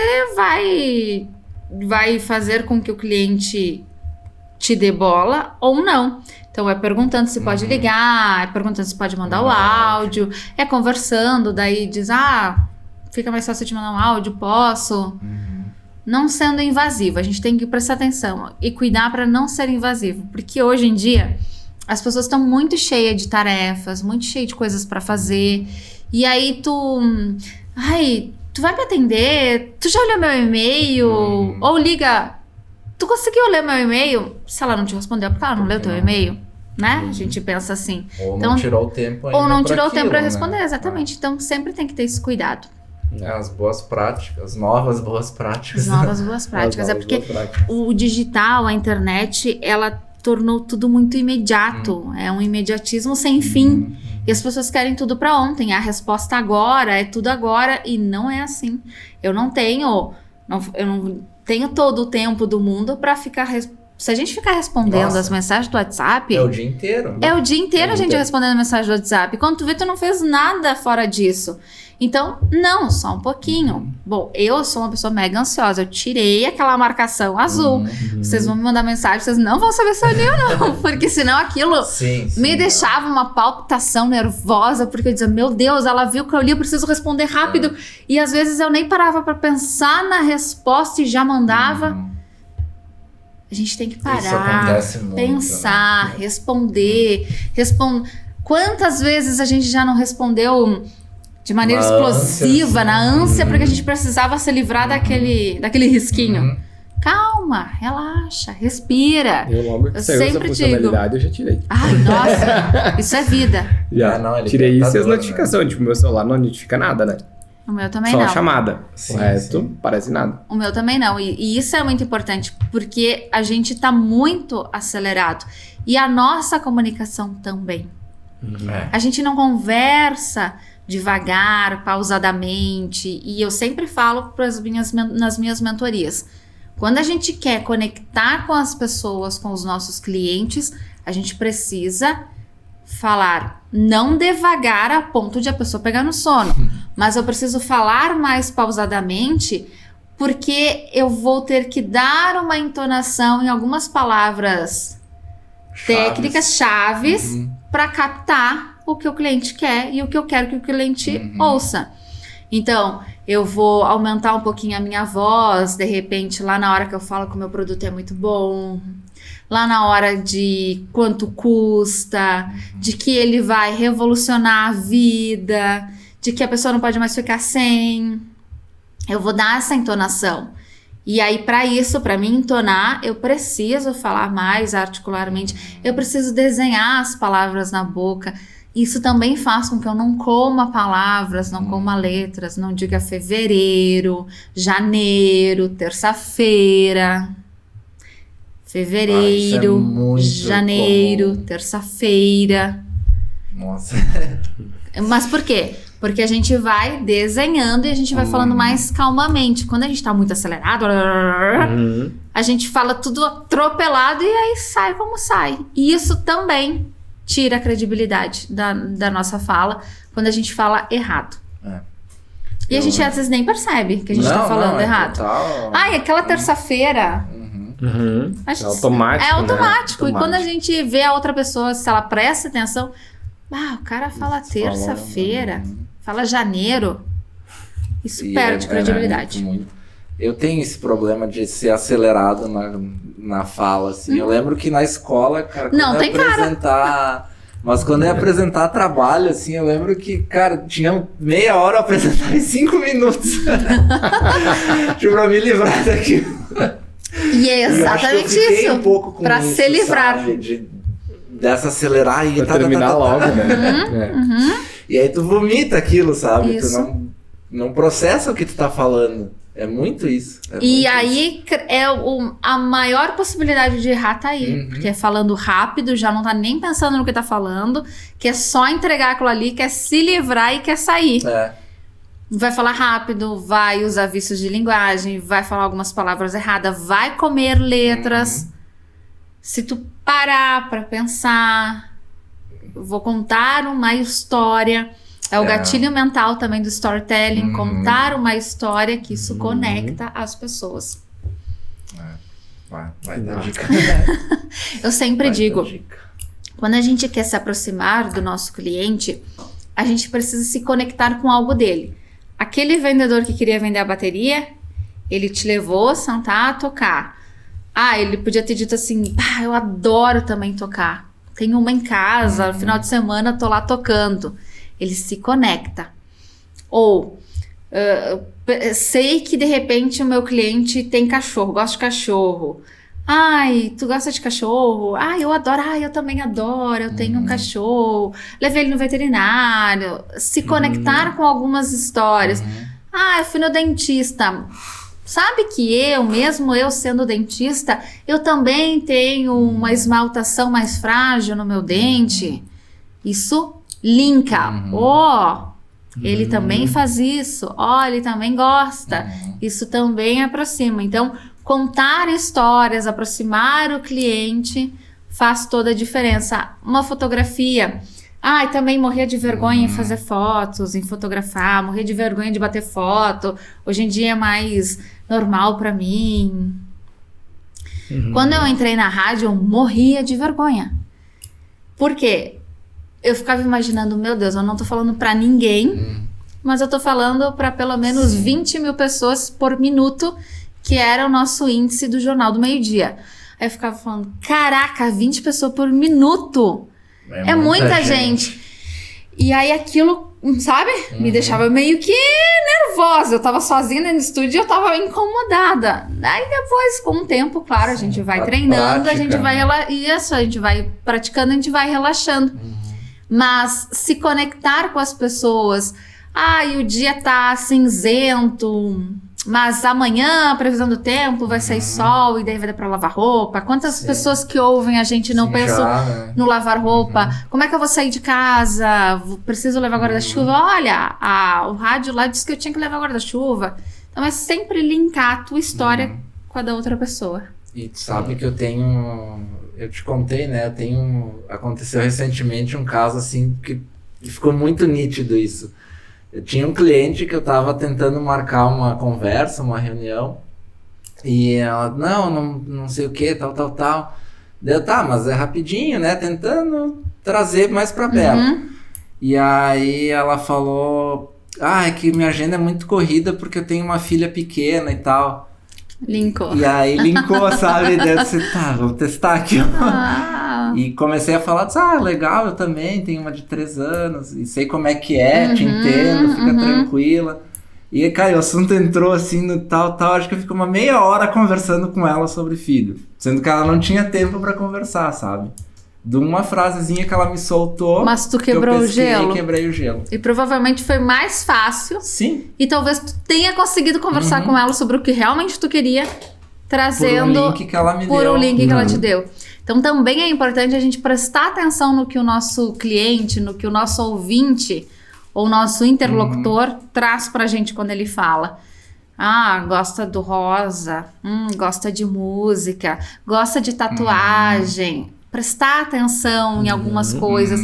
vai fazer com que o cliente te dê bola ou não. Então é perguntando se pode ligar, é perguntando se pode mandar o áudio, é conversando, daí diz, fica mais fácil de mandar um áudio, posso? Não sendo invasivo, a gente tem que prestar atenção e cuidar para não ser invasivo, porque hoje em dia as pessoas estão muito cheias de tarefas, muito cheias de coisas para fazer, e aí tu vai me atender? Tu já olhou meu e-mail? Ou liga, tu conseguiu ler meu e-mail? Se ela não te respondeu, porque ela não leu teu e-mail, né? A gente pensa assim. Ou não tirou o tempo ainda. Ou não tirou o tempo para né? responder, exatamente. Então sempre tem que ter esse cuidado. As boas práticas, as novas boas práticas. As novas boas práticas. É porque o digital, a internet, ela tornou tudo muito imediato. É um imediatismo sem fim. E as pessoas querem tudo para ontem. A resposta agora, é tudo agora. E não é assim. Eu não tenho todo o tempo do mundo para ficar... Se a gente ficar respondendo as mensagens do WhatsApp... É o dia inteiro. É o dia inteiro a gente respondendo mensagem do WhatsApp. Quando tu vê, tu não fez nada fora disso. Então, não, só um pouquinho. Bom, eu sou uma pessoa mega ansiosa. Eu tirei aquela marcação azul. Vocês vão me mandar mensagem, vocês não vão saber se eu li ou não. Porque senão aquilo me deixava uma palpitação nervosa. Porque eu dizia, meu Deus, ela viu que eu li, eu preciso responder rápido. E às vezes eu nem parava pra pensar na resposta e já mandava. A gente tem que parar, isso acontece muito, pensar, né? responder. Quantas vezes a gente já não respondeu de maneira explosiva, na ânsia, porque a gente precisava se livrar daquele risquinho. Calma, relaxa, respira. Eu logo que saiu essa funcionalidade, eu já tirei. Ai, nossa, isso é vida. Já tirei isso e as notificações. Né? Tipo, meu celular não notifica nada, né? O meu também Só não. Só a chamada. O resto, parece nada. O meu também não. E isso é muito importante, porque a gente tá muito acelerado. E a nossa comunicação também. A gente não conversa devagar, pausadamente. E eu sempre falo nas minhas mentorias. Quando a gente quer conectar com as pessoas, com os nossos clientes, a gente precisa falar não devagar a ponto de a pessoa pegar no sono, mas eu preciso falar mais pausadamente, porque eu vou ter que dar uma entonação em algumas palavras técnicas, chaves, para captar o que o cliente quer e o que eu quero que o cliente ouça. Então, eu vou aumentar um pouquinho a minha voz, de repente, lá na hora que eu falo que o meu produto é muito bom, lá na hora de quanto custa, de que ele vai revolucionar a vida, de que a pessoa não pode mais ficar sem. Eu vou dar essa entonação. E aí, para isso, para mim entonar, eu preciso falar mais articularmente, eu preciso desenhar as palavras na boca. Isso também faz com que eu não coma palavras, não coma letras, não diga fevereiro, janeiro, terça-feira. Fevereiro, janeiro, terça-feira. Nossa. Mas por quê? Porque a gente vai desenhando e a gente vai falando mais calmamente. Quando a gente tá muito acelerado, a gente fala tudo atropelado e aí sai como sai. E isso também tira a credibilidade da nossa fala quando a gente fala errado. E a gente às vezes nem percebe que a gente tá falando errado. Ai, aquela terça-feira... É automático. É automático. E quando a gente vê a outra pessoa, se ela presta atenção, o cara fala terça-feira, fala janeiro, isso perde credibilidade. Muito. Eu tenho esse problema de ser acelerado na fala, assim. Eu lembro que na escola, cara, não tem cara. Mas quando eu ia apresentar trabalho, assim, eu lembro que, cara, tinha meia hora a apresentar em 5 minutos. Tipo, pra me livrar daquilo. E é exatamente isso, um pouco com pra isso, se livrar. Sabe? pudesse acelerar e Pra terminar logo, né? E aí tu vomita aquilo, sabe? Isso. Tu não processa o que tu tá falando. É muito isso. E aí a maior possibilidade de errar tá aí. Porque é falando rápido, já não tá nem pensando no que tá falando, quer só entregar aquilo ali, quer se livrar e quer sair. Vai falar rápido, vai usar vícios de linguagem, vai falar algumas palavras erradas, vai comer letras. Se tu parar pra pensar, vou contar uma história. É o gatilho mental também do storytelling, contar uma história que isso conecta as pessoas. Vai dar dica. Eu sempre digo, quando a gente quer se aproximar do nosso cliente, a gente precisa se conectar com algo dele. Aquele vendedor que queria vender a bateria, ele te levou a sentar a tocar. Ele podia ter dito assim, eu adoro também tocar. Tenho uma em casa, no final de semana tô lá tocando. Ele se conecta. Ou, sei que de repente o meu cliente tem cachorro, gosta de cachorro. Tu gosta de cachorro? Eu adoro. Eu também adoro, eu tenho um cachorro. Levei ele no veterinário. Se conectar com algumas histórias. Eu fui no dentista. Sabe que mesmo eu sendo dentista, eu também tenho uma esmaltação mais frágil no meu dente. Isso linka. Ele também faz isso. Ele também gosta. Isso também aproxima. Então, contar histórias, aproximar o cliente faz toda a diferença. Uma fotografia. Também morria de vergonha em fazer fotos, em fotografar. Morria de vergonha de bater foto. Hoje em dia é mais normal pra mim. Quando eu entrei na rádio, eu morria de vergonha. Por quê? Eu ficava imaginando, meu Deus, eu não tô falando pra ninguém, mas eu tô falando pra pelo menos 20 mil pessoas por minuto, que era o nosso índice do Jornal do Meio-Dia. Aí eu ficava falando, caraca, 20 pessoas por minuto. É muita gente. E aí aquilo, sabe? Me deixava meio que nervosa. Eu tava sozinha no estúdio e eu tava incomodada. Aí depois, com o tempo, claro, a gente vai treinando, a gente vai a gente vai praticando, a gente vai relaxando. Mas se conectar com as pessoas. O dia tá cinzento, mas amanhã, a previsão do tempo, vai sair sol e daí vai dar pra lavar roupa. Quantas pessoas que ouvem a gente não pensam no lavar roupa? Como é que eu vou sair de casa? Preciso levar guarda-chuva? Olha, o rádio lá disse que eu tinha que levar guarda-chuva. Então é sempre linkar a tua história com a da outra pessoa. E tu sabe que eu te contei, né? Aconteceu recentemente um caso assim que ficou muito nítido isso. Eu tinha um cliente que eu tava tentando marcar uma conversa, uma reunião, e ela, não sei o que, tal. Deu, mas é rapidinho, né? Tentando trazer mais pra perto. E aí ela falou, é que minha agenda é muito corrida porque eu tenho uma filha pequena e tal. Linkou. E aí linkou, sabe? Daí eu disse, vou testar aqui. E comecei a falar, legal, eu também tenho uma de 3 anos, e sei como é que é, te entendo, fica tranquila. E, cara, o assunto entrou assim no tal, acho que eu fiquei uma meia hora conversando com ela sobre filho, sendo que ela não tinha tempo pra conversar, sabe? De uma frasezinha que ela me soltou. Mas tu quebrou o gelo. Quebrei o gelo. E provavelmente foi mais fácil. Sim. E talvez tu tenha conseguido conversar com ela sobre o que realmente tu queria, trazendo por um link que ela me por deu. um link que ela te deu. Então também é importante a gente prestar atenção no que o nosso cliente, no que o nosso ouvinte ou nosso interlocutor traz pra gente quando ele fala. Gosta do rosa, gosta de música, gosta de tatuagem. Prestar atenção em algumas coisas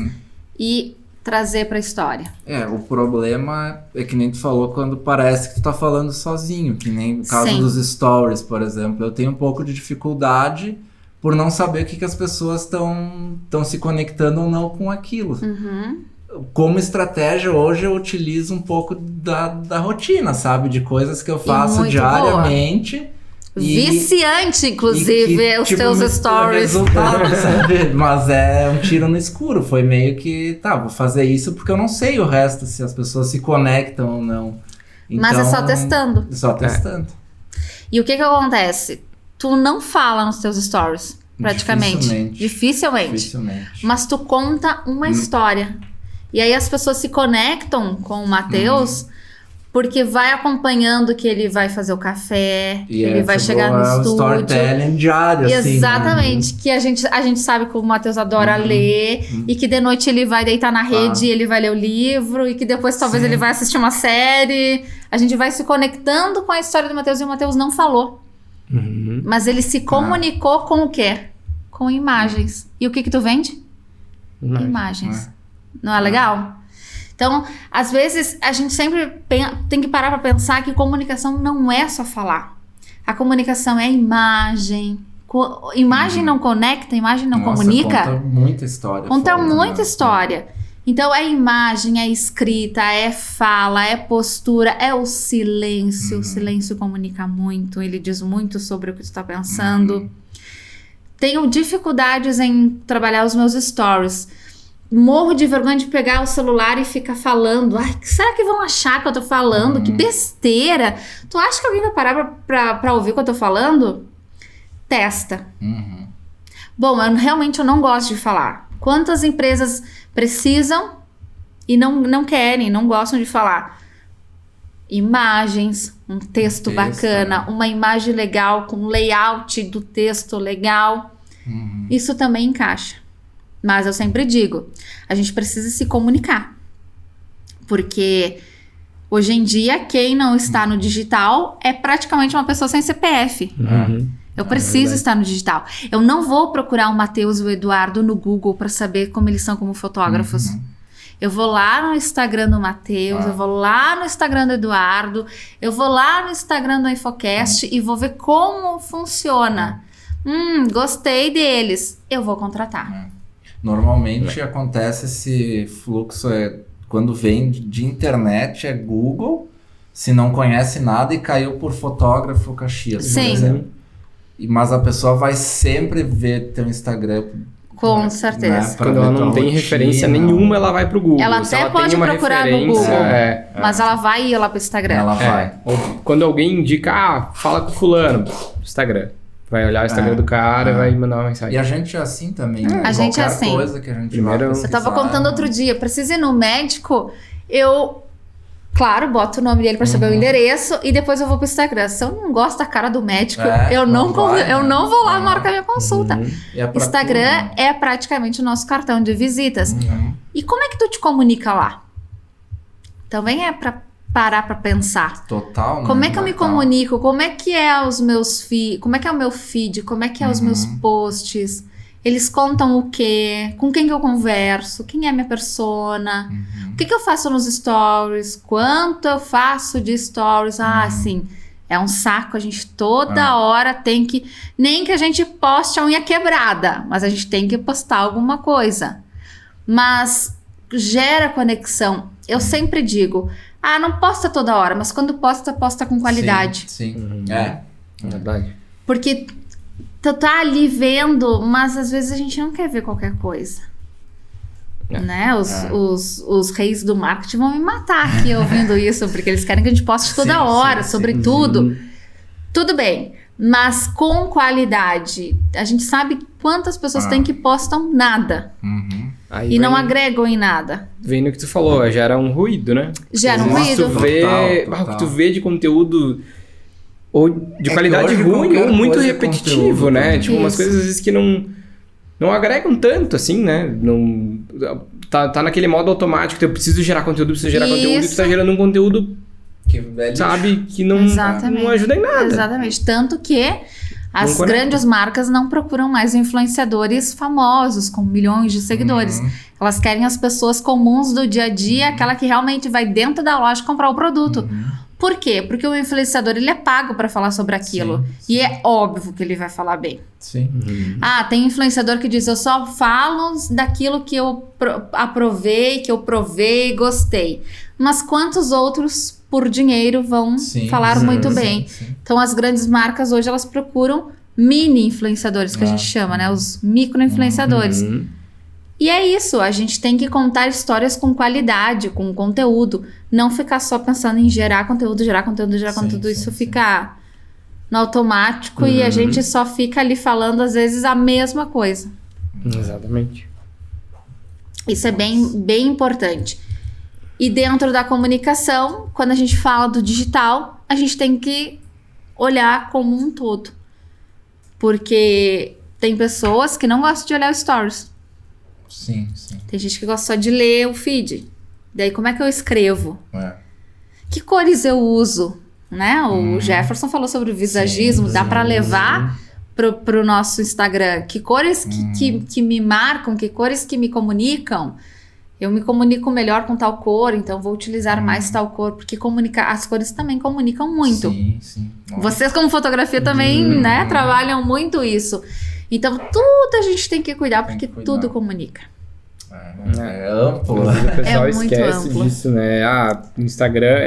e trazer pra história. O problema é que nem tu falou quando parece que tu tá falando sozinho, que nem no caso dos stories, por exemplo. Eu tenho um pouco de dificuldade por não saber o que as pessoas estão se conectando ou não com aquilo. Como estratégia, hoje eu utilizo um pouco da rotina, sabe? De coisas que eu faço diariamente. Viciante, inclusive, os teus stories. Resultado, sabe? Mas é um tiro no escuro. Foi meio que, vou fazer isso porque eu não sei o resto, se as pessoas se conectam ou não. Então, mas é só testando. Só testando. E o que acontece? Tu não fala nos teus stories. praticamente. Dificilmente. Mas tu conta uma história. E aí as pessoas se conectam com o Matheus porque vai acompanhando que ele vai fazer o café, que ele vai chegar no estúdio. Storytelling diário, assim. Exatamente. Que a gente sabe que o Matheus adora ler e que de noite ele vai deitar na rede e ele vai ler o livro e que depois talvez ele vai assistir uma série. A gente vai se conectando com a história do Matheus e o Matheus não falou. Mas ele se comunicou com o quê? Com imagens. E o que tu vende? Imagens. Não é legal? Então, às vezes, a gente sempre tem que parar para pensar que comunicação não é só falar. A comunicação é imagem. Imagem não conecta, imagem não comunica. Conta muita história. Conta muita história. Então, é imagem, é escrita, é fala, é postura, é o silêncio. O silêncio comunica muito, ele diz muito sobre o que tu está pensando. Tenho dificuldades em trabalhar os meus stories. Morro de vergonha de pegar o celular e ficar falando. Ai, será que vão achar que eu tô falando? Que besteira! Tu acha que alguém vai parar pra ouvir o que eu tô falando? Testa. Bom, realmente eu não gosto de falar. Quantas empresas precisam e não querem, não gostam de falar? Imagens, um texto bacana, uma imagem legal, com layout do texto legal. Isso também encaixa. Mas eu sempre digo, a gente precisa se comunicar. Porque hoje em dia, quem não está no digital é praticamente uma pessoa sem CPF. Eu preciso estar no digital. Eu não vou procurar o Matheus e o Eduardo no Google para saber como eles são como fotógrafos. Eu vou lá no Instagram do Matheus, eu vou lá no Instagram do Eduardo, eu vou lá no Instagram do Infocast e vou ver como funciona. Gostei deles, eu vou contratar. Normalmente acontece esse fluxo, quando vem de internet, é Google, se não conhece nada e caiu por fotógrafo Caxias, por exemplo. Mas a pessoa vai sempre ver teu Instagram. Com certeza. Quando ela não tem referência nenhuma, ela vai pro Google. Ela até pode procurar no Google, mas ela vai ir lá pro Instagram. Ela vai. Ou quando alguém indica, fala com fulano, Instagram. Vai olhar o Instagram do cara e vai mandar uma mensagem. E a gente é assim também. A gente é assim. Coisa que a gente eu tava contando outro dia, preciso ir no médico, eu, claro, boto o nome dele pra saber o endereço e depois eu vou pro Instagram. Se eu não gosto da cara do médico, eu não vou lá marcar minha consulta. Instagram é praticamente o nosso cartão de visitas. E como é que tu te comunica lá? Também é pra parar pra pensar. Total, né? Como é que eu me comunico? Como é que é os meus como é que é o meu feed? Como é que é os meus posts? Eles contam o quê? Com quem que eu converso? Quem é a minha persona? O que eu faço nos stories? Quanto eu faço de stories? Sim. É um saco, a gente toda hora tem que... Nem que a gente poste a unha quebrada, mas a gente tem que postar alguma coisa. Mas gera conexão. Eu sempre digo... não posta toda hora, mas quando posta com qualidade. Sim. É verdade. Porque tu tá ali vendo, mas às vezes a gente não quer ver qualquer coisa. Né? Os reis do marketing vão me matar aqui ouvindo isso, porque eles querem que a gente poste toda hora, sobre tudo. Tudo bem, mas com qualidade. A gente sabe quantas pessoas tem que postam nada. E não agregam em nada. Vem no que tu falou, gera um ruído, né? Gera um ruído. O que tu vê de conteúdo ou de qualidade ruim ou muito repetitivo, né? Tipo, umas coisas às vezes que não agregam tanto, assim, né? Não, tá naquele modo automático, eu preciso gerar conteúdo, e tu tá gerando um conteúdo que não ajuda em nada. Exatamente. Tanto que as grandes marcas não procuram mais influenciadores famosos, com milhões de seguidores. Elas querem as pessoas comuns do dia a dia, aquela que realmente vai dentro da loja comprar o produto. Por quê? Porque o influenciador, ele é pago para falar sobre aquilo. Sim. E é óbvio que ele vai falar bem. Sim. Tem influenciador que diz, eu só falo daquilo que eu aprovei, que eu provei e gostei. Mas quantos outros, por dinheiro, vão falar muito bem? Sim. Então, as grandes marcas hoje, elas procuram mini influenciadores, que a gente chama, né? Os micro-influenciadores. E é isso, a gente tem que contar histórias com qualidade, com conteúdo. Não ficar só pensando em gerar conteúdo. Isso fica no automático e a gente só fica ali falando, às vezes, a mesma coisa. Exatamente. Isso é bem importante. E dentro da comunicação, quando a gente fala do digital, a gente tem que olhar como um todo. Porque tem pessoas que não gostam de olhar os stories. Sim. Tem gente que gosta só de ler o feed. Daí, como é que eu escrevo? É. Que cores eu uso? Né? O Jefferson falou sobre o visagismo. Dá para levar pro nosso Instagram. Que cores que me marcam? Que cores que me comunicam? Eu me comunico melhor com tal cor, então vou utilizar mais tal cor. Porque as cores também comunicam muito. Sim. Vocês, como fotografia, também né, trabalham muito isso. Então, tudo a gente tem que cuidar, porque tudo comunica. É amplo. O pessoal É muito esquece amplo. disso, né? O Instagram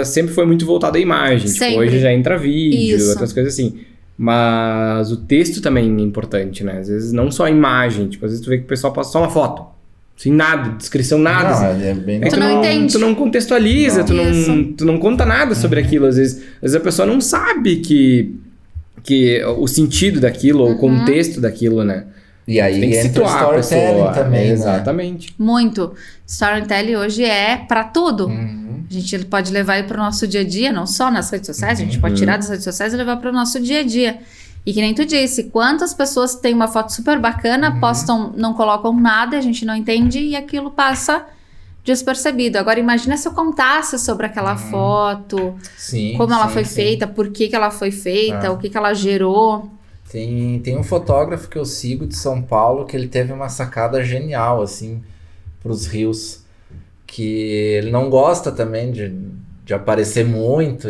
sempre foi muito voltado à imagem. Tipo, Sempre. hoje já entra vídeo, Isso. outras coisas assim. Mas o texto também é importante, né? Às vezes não só a imagem. Tipo, às vezes tu vê que o pessoal posta só uma foto. Sem nada, descrição, nada. Não, é bem... É que Tu não entende. Tu não contextualiza, Não. tu não conta nada sobre aquilo. Às vezes a pessoa não sabe que o sentido daquilo, ou o contexto daquilo, né? E aí Tem que entra o situar a storytelling pessoa. também, né? Exatamente. Muito. Storytelling hoje é para tudo. Uhum. A gente pode levar aí para o nosso dia a dia, não só nas redes sociais, a gente pode tirar das redes sociais e levar para o nosso dia a dia. E que nem tu disse, quantas pessoas têm uma foto super bacana, postam, não colocam nada, a gente não entende e aquilo passa despercebido. Agora imagina se eu contasse sobre aquela foto, Sim, como ela sim, foi sim. feita, por que ela foi feita, o que ela gerou. Tem um fotógrafo que eu sigo de São Paulo que ele teve uma sacada genial, assim, pros rios. Que ele não gosta também de aparecer muito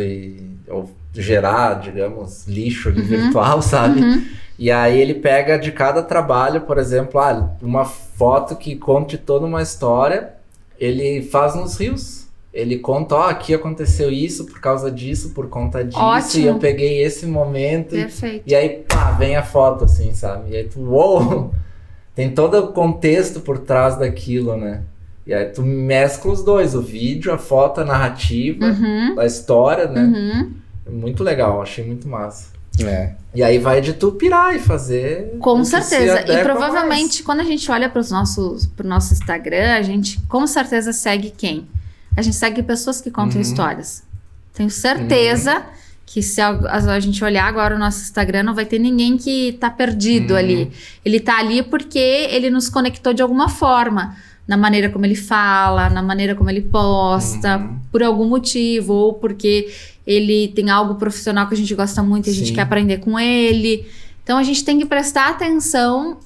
ou gerar, digamos, lixo ali virtual, sabe? E aí ele pega de cada trabalho, por exemplo, uma foto que conte toda uma história, ele faz nos rios. Ele conta, aqui aconteceu isso por causa disso, por conta disso, Ótimo. e eu peguei esse momento. Perfeito. E aí, pá, vem a foto, assim, sabe? E aí tu, uou! Tem todo o contexto por trás daquilo, né? E aí tu mescla os dois, o vídeo, a foto, a narrativa, a história, né? É muito legal, achei muito massa. É. E aí vai de tu pirar e fazer... Com o que se certeza. E adequa provavelmente, quando a gente olha pro nosso Instagram, a gente com certeza segue quem? A gente segue pessoas que contam histórias. Tenho certeza que se a gente olhar agora o nosso Instagram, não vai ter ninguém que tá perdido ali. Ele tá ali porque ele nos conectou de alguma forma. Na maneira como ele fala, na maneira como ele posta, por algum motivo, ou porque ele tem algo profissional que a gente gosta muito e a gente Sim. quer aprender com ele. Então a gente tem que prestar atenção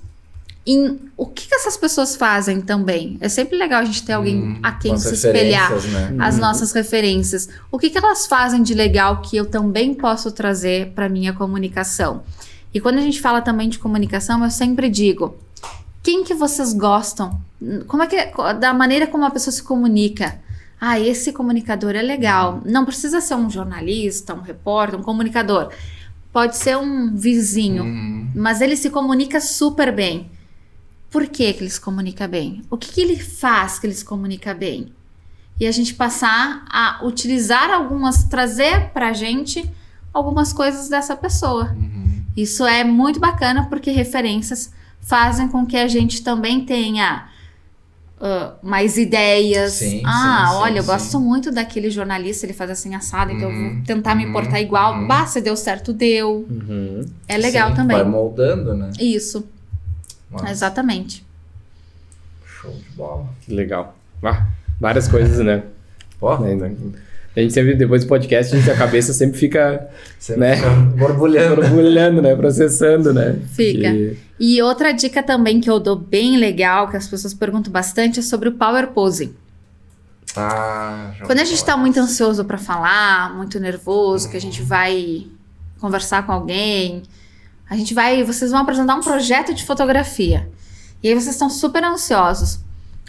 em o que essas pessoas fazem também. É sempre legal a gente ter alguém a quem com as se espelhar, referências, né? as nossas referências. O que elas fazem de legal que eu também posso trazer para minha comunicação? E quando a gente fala também de comunicação, eu sempre digo, quem que vocês gostam? Como é que da maneira como a pessoa se comunica? Esse comunicador é legal. Não precisa ser um jornalista, um repórter, um comunicador. Pode ser um vizinho, mas ele se comunica super bem. Por que ele se comunica bem? O que ele faz que ele se comunica bem? E a gente passar a utilizar trazer pra gente algumas coisas dessa pessoa. Isso é muito bacana porque referências fazem com que a gente também tenha mais ideias. Sim, Olha, eu sim. gosto muito daquele jornalista, ele faz assim assado, então eu vou tentar me portar igual. Se deu certo, deu. É legal Sim, também. vai moldando, né? Isso, Massa. exatamente. Show de bola. Que legal. Várias coisas, né? Pô, A gente sempre, depois do podcast, a cabeça sempre fica, você né? fica borbulhando. borbulhando, né? Processando, né? Fica. E outra dica também que eu dou bem legal, que as pessoas perguntam bastante, é sobre o power posing. Quando a gente tá muito ansioso para falar, muito nervoso, que a gente vai conversar com alguém, vocês vão apresentar um projeto de fotografia. E aí vocês estão super ansiosos.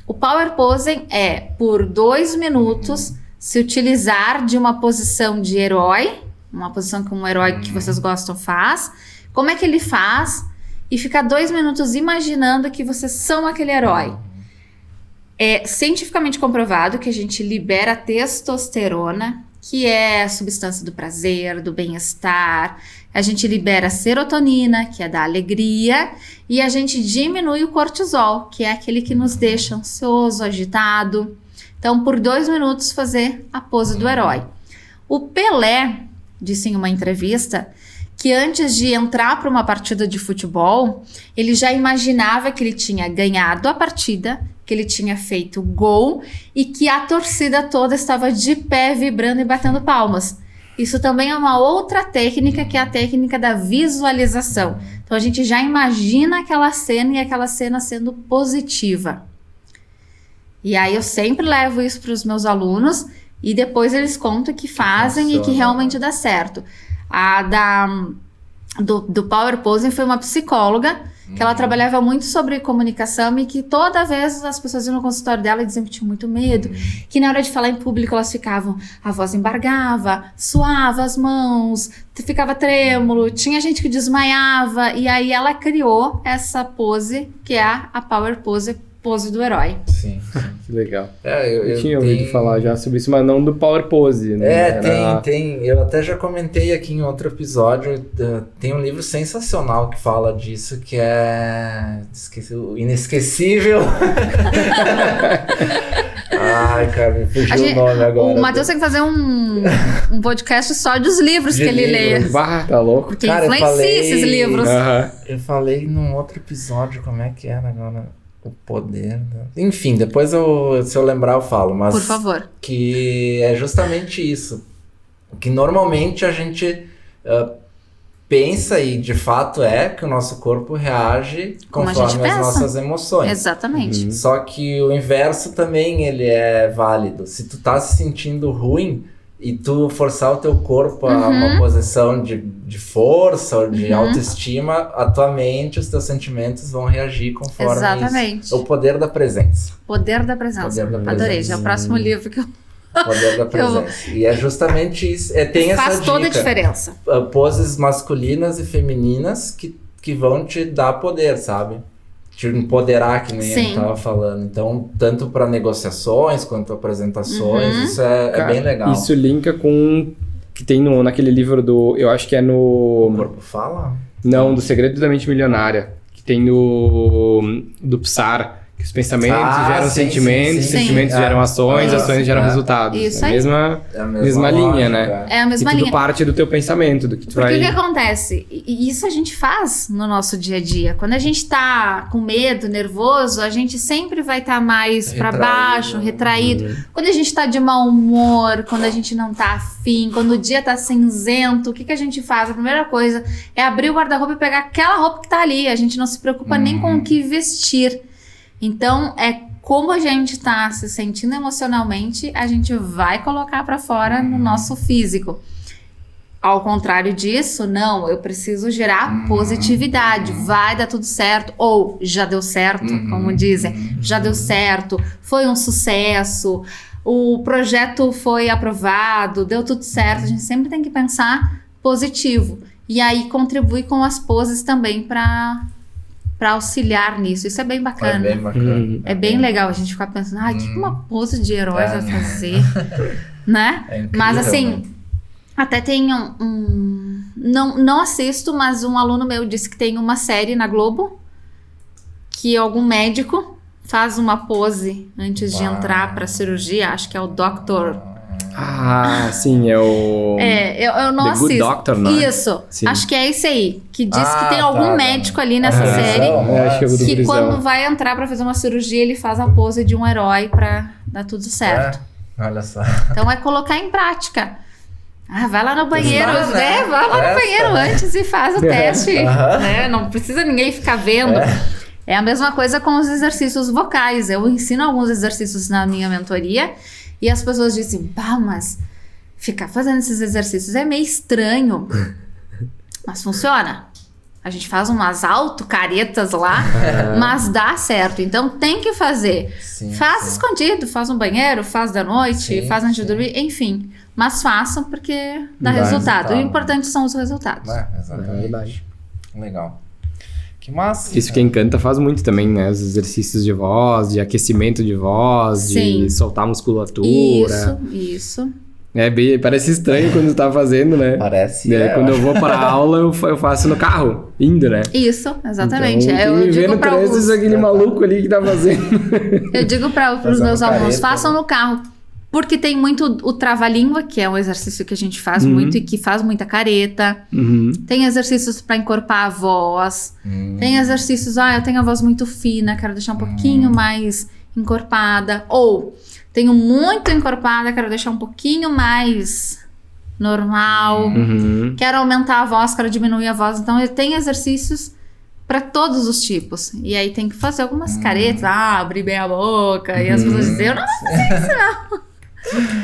O power posing é, por 2 minutos, se utilizar de uma posição de herói, uma posição que um herói que vocês gostam faz. Como é que ele faz? E ficar 2 minutos imaginando que vocês são aquele herói. É cientificamente comprovado que a gente libera testosterona, que é a substância do prazer, do bem-estar. A gente libera a serotonina, que é da alegria, e a gente diminui o cortisol, que é aquele que nos deixa ansioso, agitado. Então, por 2 minutos, fazer a pose do herói. O Pelé disse em uma entrevista que antes de entrar para uma partida de futebol, ele já imaginava que ele tinha ganhado a partida, que ele tinha feito gol e que a torcida toda estava de pé, vibrando e batendo palmas. Isso também é uma outra técnica, que é a técnica da visualização. Então a gente já imagina aquela cena e aquela cena sendo positiva. E aí eu sempre levo isso para os meus alunos e depois eles contam que fazem e que realmente dá certo. Do Power Posing foi uma psicóloga que ela trabalhava muito sobre comunicação e que toda vez as pessoas iam no consultório dela e diziam que tinham muito medo, que na hora de falar em público elas ficavam, a voz embargava, suava as mãos, ficava trêmulo, tinha gente que desmaiava, e aí ela criou essa pose que é a Power Pose, pose do herói. Sim. Que legal. Eu tinha ouvido falar já sobre isso, mas não do Power Pose, né? Tem. Eu até já comentei aqui em outro episódio. Tem um livro sensacional que fala disso, que é... Esqueci, o Inesquecível. Ai, cara, me fugiu o nome agora. O Matheus tem que fazer um podcast só dos livros que ele lê. Tá louco? Porque influencia esses livros. Eu falei num outro episódio, como é que era agora... O poder... Enfim, depois se eu lembrar eu falo, mas... Por favor. Que é justamente isso. Que normalmente a gente pensa, e de fato que o nosso corpo reage conforme as nossas emoções. Exatamente. Só que o inverso também ele é válido. Se tu tá se sentindo ruim e tu forçar o teu corpo a uma posição de força ou de autoestima, a tua mente, os teus sentimentos vão reagir conforme Exatamente. isso. O poder da presença. Poder da presença. Adorei, já é o próximo livro que eu... Poder da presença. E é justamente isso. Tem essa Faz dica. toda a diferença. Poses masculinas e femininas que vão te dar poder, sabe? Te empoderar, que nem eu tava falando. Então, tanto para negociações quanto apresentações, isso é bem legal. Isso linka com que tem naquele livro do... Eu acho que é no... O Corpo Fala? Não, do Segredo da Mente Milionária. Que tem do Psar. Que os pensamentos geram sentimentos, sentimentos geram ações, ações geram resultados. Isso aí. É a mesma linha, lógica, né? É a mesma linha. Tudo parte do teu pensamento, do que tu Porque vai... o que acontece? E isso a gente faz no nosso dia a dia. Quando a gente tá com medo, nervoso, a gente sempre vai estar mais pra baixo, retraído. Quando a gente tá de mau humor, quando a gente não tá afim, quando o dia tá cinzento, o que a gente faz? A primeira coisa é abrir o guarda-roupa e pegar aquela roupa que tá ali. A gente não se preocupa nem com o que vestir. Então, como a gente tá se sentindo emocionalmente, a gente vai colocar pra fora no nosso físico. Ao contrário disso, não, eu preciso gerar positividade, vai dar tudo certo, ou já deu certo, como dizem, já deu certo, foi um sucesso, o projeto foi aprovado, deu tudo certo. A gente sempre tem que pensar positivo. E aí contribui com as poses também para auxiliar nisso. Isso é bem bacana. É bem bacana. É bem legal a gente ficar pensando, o que uma pose de herói vai fazer? Né? É incrível, mas assim, né? Até tem não assisto, mas um aluno meu disse que tem uma série na Globo que algum médico faz uma pose antes de entrar pra cirurgia. Acho que é o Dr. Ah, sim, é o... eu não assisto. Good Doctor, não é? Isso, Sim. Acho que é esse aí, que diz que tem algum médico ali nessa série acho que é o do que Brisão. quando vai entrar pra fazer uma cirurgia, ele faz a pose de um herói pra dar tudo certo. Olha só. Então é colocar em prática. Vai lá no banheiro, Testar, né? vai lá no banheiro antes e faz o teste. Aham. Né? Não precisa ninguém ficar vendo. É a mesma coisa com os exercícios vocais. Eu ensino alguns exercícios na minha mentoria e as pessoas dizem, mas ficar fazendo esses exercícios é meio estranho. Mas funciona. A gente faz umas autocaretas lá, mas dá certo. Então tem que fazer. Faz escondido, faz no banheiro, faz da noite, faz antes de dormir, enfim. Mas façam porque dá resultado. O importante são os resultados. Exatamente. É verdade. Legal. Que massa. Isso quem canta faz muito também, né? Os exercícios de voz, de aquecimento de voz, de soltar musculatura. Isso. Parece estranho quando tu tá fazendo, né? Parece. Quando eu vou pra aula, eu faço no carro, indo, né? Isso, exatamente. Então, Eu digo para os... aquele maluco ali que tá fazendo. Eu digo para os meus alunos, façam no carro. Porque tem muito o trava-língua, que é um exercício que a gente faz muito e que faz muita careta. Tem exercícios para encorpar a voz. Tem exercícios, eu tenho a voz muito fina, quero deixar um pouquinho mais encorpada. Ou, tenho muito encorpada, quero deixar um pouquinho mais normal. Quero aumentar a voz, quero diminuir a voz. Então, tem exercícios para todos os tipos. E aí tem que fazer algumas caretas. Abrir bem a boca. E as pessoas dizem, eu não vou fazer isso não.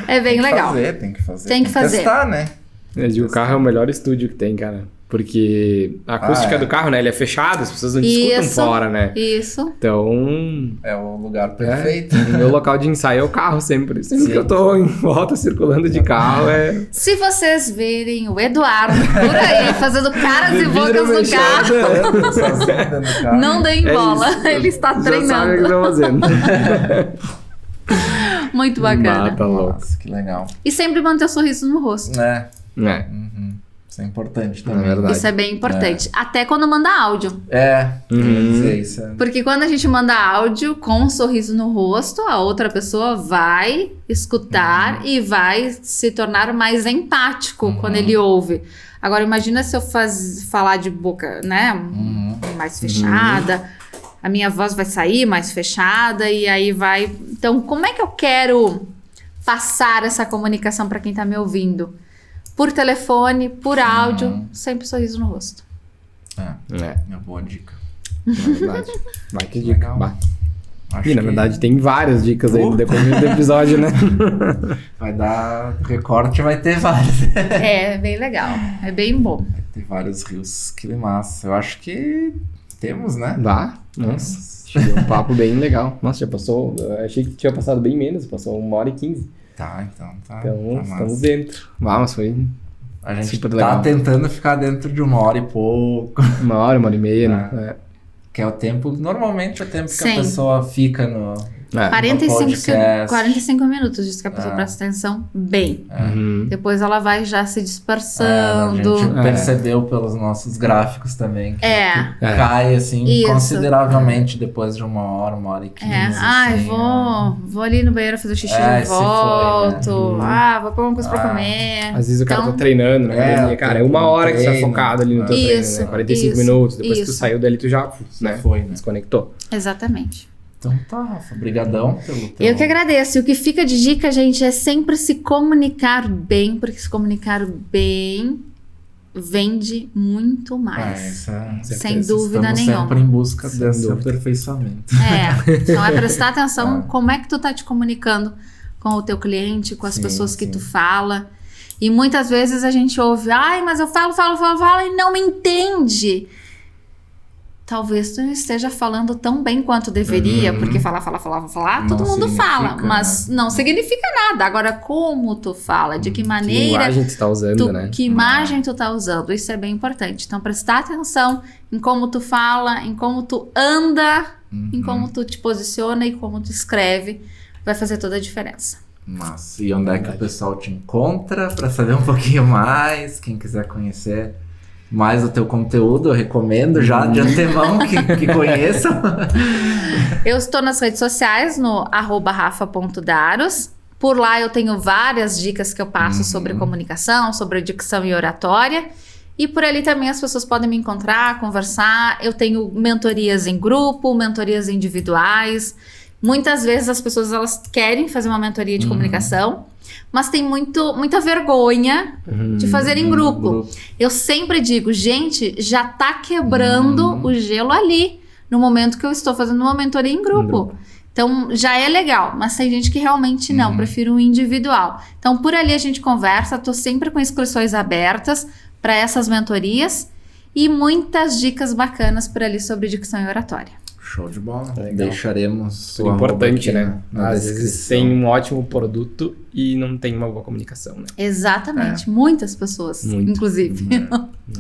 É bem legal. Tem que fazer. Tem que fazer. Testar, né? Eu digo, o carro é o melhor estúdio que tem, cara. Porque a acústica do carro, né? Ele é fechado, as pessoas não escutam fora, né? Isso. Então... É o lugar perfeito. O meu local de ensaio é o carro sempre. Sempre que eu tô em volta, circulando de carro, Se vocês verem o Eduardo por aí, fazendo caras e bocas no carro, não deem bola. Ele está treinando. Já sabe o que tá fazendo. Muito bacana. Tá louco. Nossa, que legal. E sempre manter o sorriso no rosto. Isso é importante também. É verdade. Isso é bem importante. Até quando manda áudio. Dizer isso. Porque quando a gente manda áudio com um sorriso no rosto, a outra pessoa vai escutar e vai se tornar mais empático quando ele ouve. Agora, imagina se eu falar de boca, né? Mais fechada. A minha voz vai sair mais fechada e aí vai... Então, como é que eu quero passar essa comunicação para quem tá me ouvindo? Por telefone, por áudio, sempre sorriso no rosto. É uma boa dica. Na verdade. Vai que dica. E na verdade tem várias dicas aí no decorrer do episódio, né? Vai dar recorte, vai ter vários. É, bem legal. É bem bom. Vai ter vários rios. Que massa. Eu acho que temos, né? Nossa, chegou um papo bem legal. Nossa, já passou... Eu achei que tinha passado bem menos. Passou 1h15. Tá, então tá. Então, estamos dentro. Mas foi... A gente tá tentando ficar dentro de 1h e pouco. 1h e meia, né? Que é o tempo... Normalmente é o tempo que a pessoa fica no... 45 minutos, diz que a pessoa presta atenção bem. Depois ela vai já se dispersando. A gente percebeu pelos nossos gráficos também que cai assim consideravelmente depois de 1h, 1h15. Vou ali no banheiro fazer o xixi e volto. Vou pôr uma coisa pra comer. Às vezes o cara tá treinando, né? Cara, é 1h que você tá focado ali no teu treino, né? 45 minutos. Depois que tu saiu dali, tu já desconectou. Exatamente. Então tá, Rafa, brigadão pelo teu... Eu que agradeço. E o que fica de dica, gente, é sempre se comunicar bem, porque se comunicar bem vende muito mais. Sem dúvida nenhuma. Sempre em busca desse aperfeiçoamento. Então é prestar atenção como é que tu tá te comunicando com o teu cliente, com as pessoas que tu fala. E muitas vezes a gente ouve, mas eu falo e não me entende. Talvez tu não esteja falando tão bem quanto deveria, porque falar, todo mundo fala, mas não significa nada. Agora, como tu fala, de que maneira... Que imagem tu tá usando, né? Que imagem tu tá usando, isso é bem importante. Então, prestar atenção em como tu fala, em como tu anda, em como tu te posiciona e como tu escreve, vai fazer toda a diferença. Mas e onde é que o pessoal te encontra para saber um pouquinho mais, quem quiser conhecer... mais o teu conteúdo, eu recomendo já de antemão que conheçam. Eu estou nas redes sociais, no @rafa.daros. Por lá eu tenho várias dicas que eu passo sobre comunicação, sobre dicção e oratória. E por ali também as pessoas podem me encontrar, conversar. Eu tenho mentorias em grupo, mentorias individuais. Muitas vezes as pessoas elas querem fazer uma mentoria de comunicação, mas tem muita vergonha de fazer em grupo. Eu sempre digo, gente, já tá quebrando o gelo ali, no momento que eu estou fazendo uma mentoria em grupo. Então, já é legal, mas tem gente que realmente não, prefiro um individual. Então, por ali a gente conversa, tô sempre com inscrições abertas para essas mentorias e muitas dicas bacanas por ali sobre dicção e oratória. Show de bola. Deixaremos o importante, né? Às vezes tem um ótimo produto e não tem uma boa comunicação, né? Exatamente. Muitas pessoas, inclusive.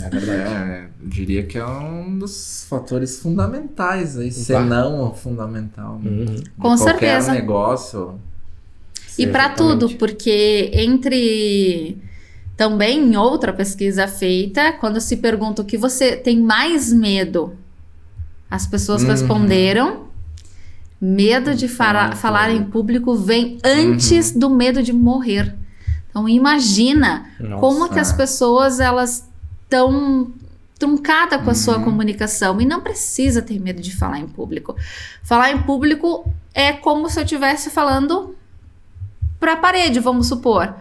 É verdade. Eu diria que é um dos fatores fundamentais aí, se não o fundamental. Né? Com certeza. Qualquer negócio, E para tudo, porque também em outra pesquisa feita, quando se pergunta o que você tem mais medo, as pessoas responderam: medo de falar em público vem antes do medo de morrer. Então imagina como que as pessoas elas estão truncadas com a sua comunicação, e não precisa ter medo de falar em público. Falar em público é como se eu estivesse falando para a parede, vamos supor.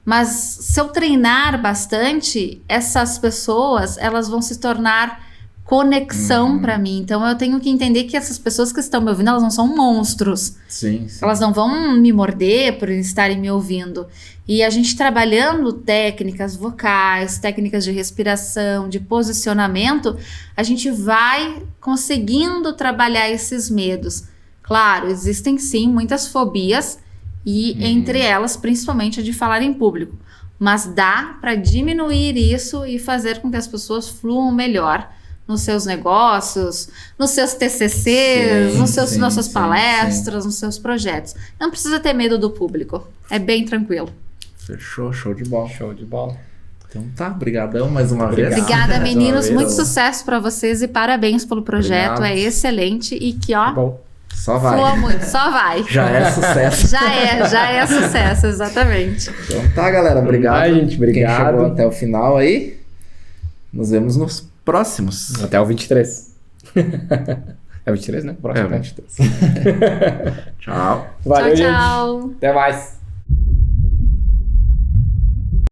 Mas se eu treinar bastante, essas pessoas elas vão se tornar conexão para mim. Então eu tenho que entender que essas pessoas que estão me ouvindo, elas não são monstros. Sim. Elas não vão me morder por estarem me ouvindo. E a gente trabalhando técnicas vocais, técnicas de respiração, de posicionamento, a gente vai conseguindo trabalhar esses medos. Claro, existem sim muitas fobias, e entre elas, principalmente a de falar em público. Mas dá para diminuir isso e fazer com que as pessoas fluam melhor nos seus negócios, nos seus TCCs, nas suas palestras, nos seus projetos. Não precisa ter medo do público. É bem tranquilo. Fechou, show de bola. Show de bola. Então tá, brigadão mais uma vez. Obrigada, meninos. Muito sucesso para vocês e parabéns pelo projeto. Obrigado. É excelente e que, ó, Bom. Só vai. flua muito, só vai. Já é sucesso. Já é sucesso, exatamente. Então tá, galera. Obrigado. Vai, gente, obrigado. Quem chegou até o final aí. Nos vemos nos próximos. Até o 23. É o 23, né? Próximo É, é o 23. Tchau. Valeu, tchau, tchau. gente. Até mais.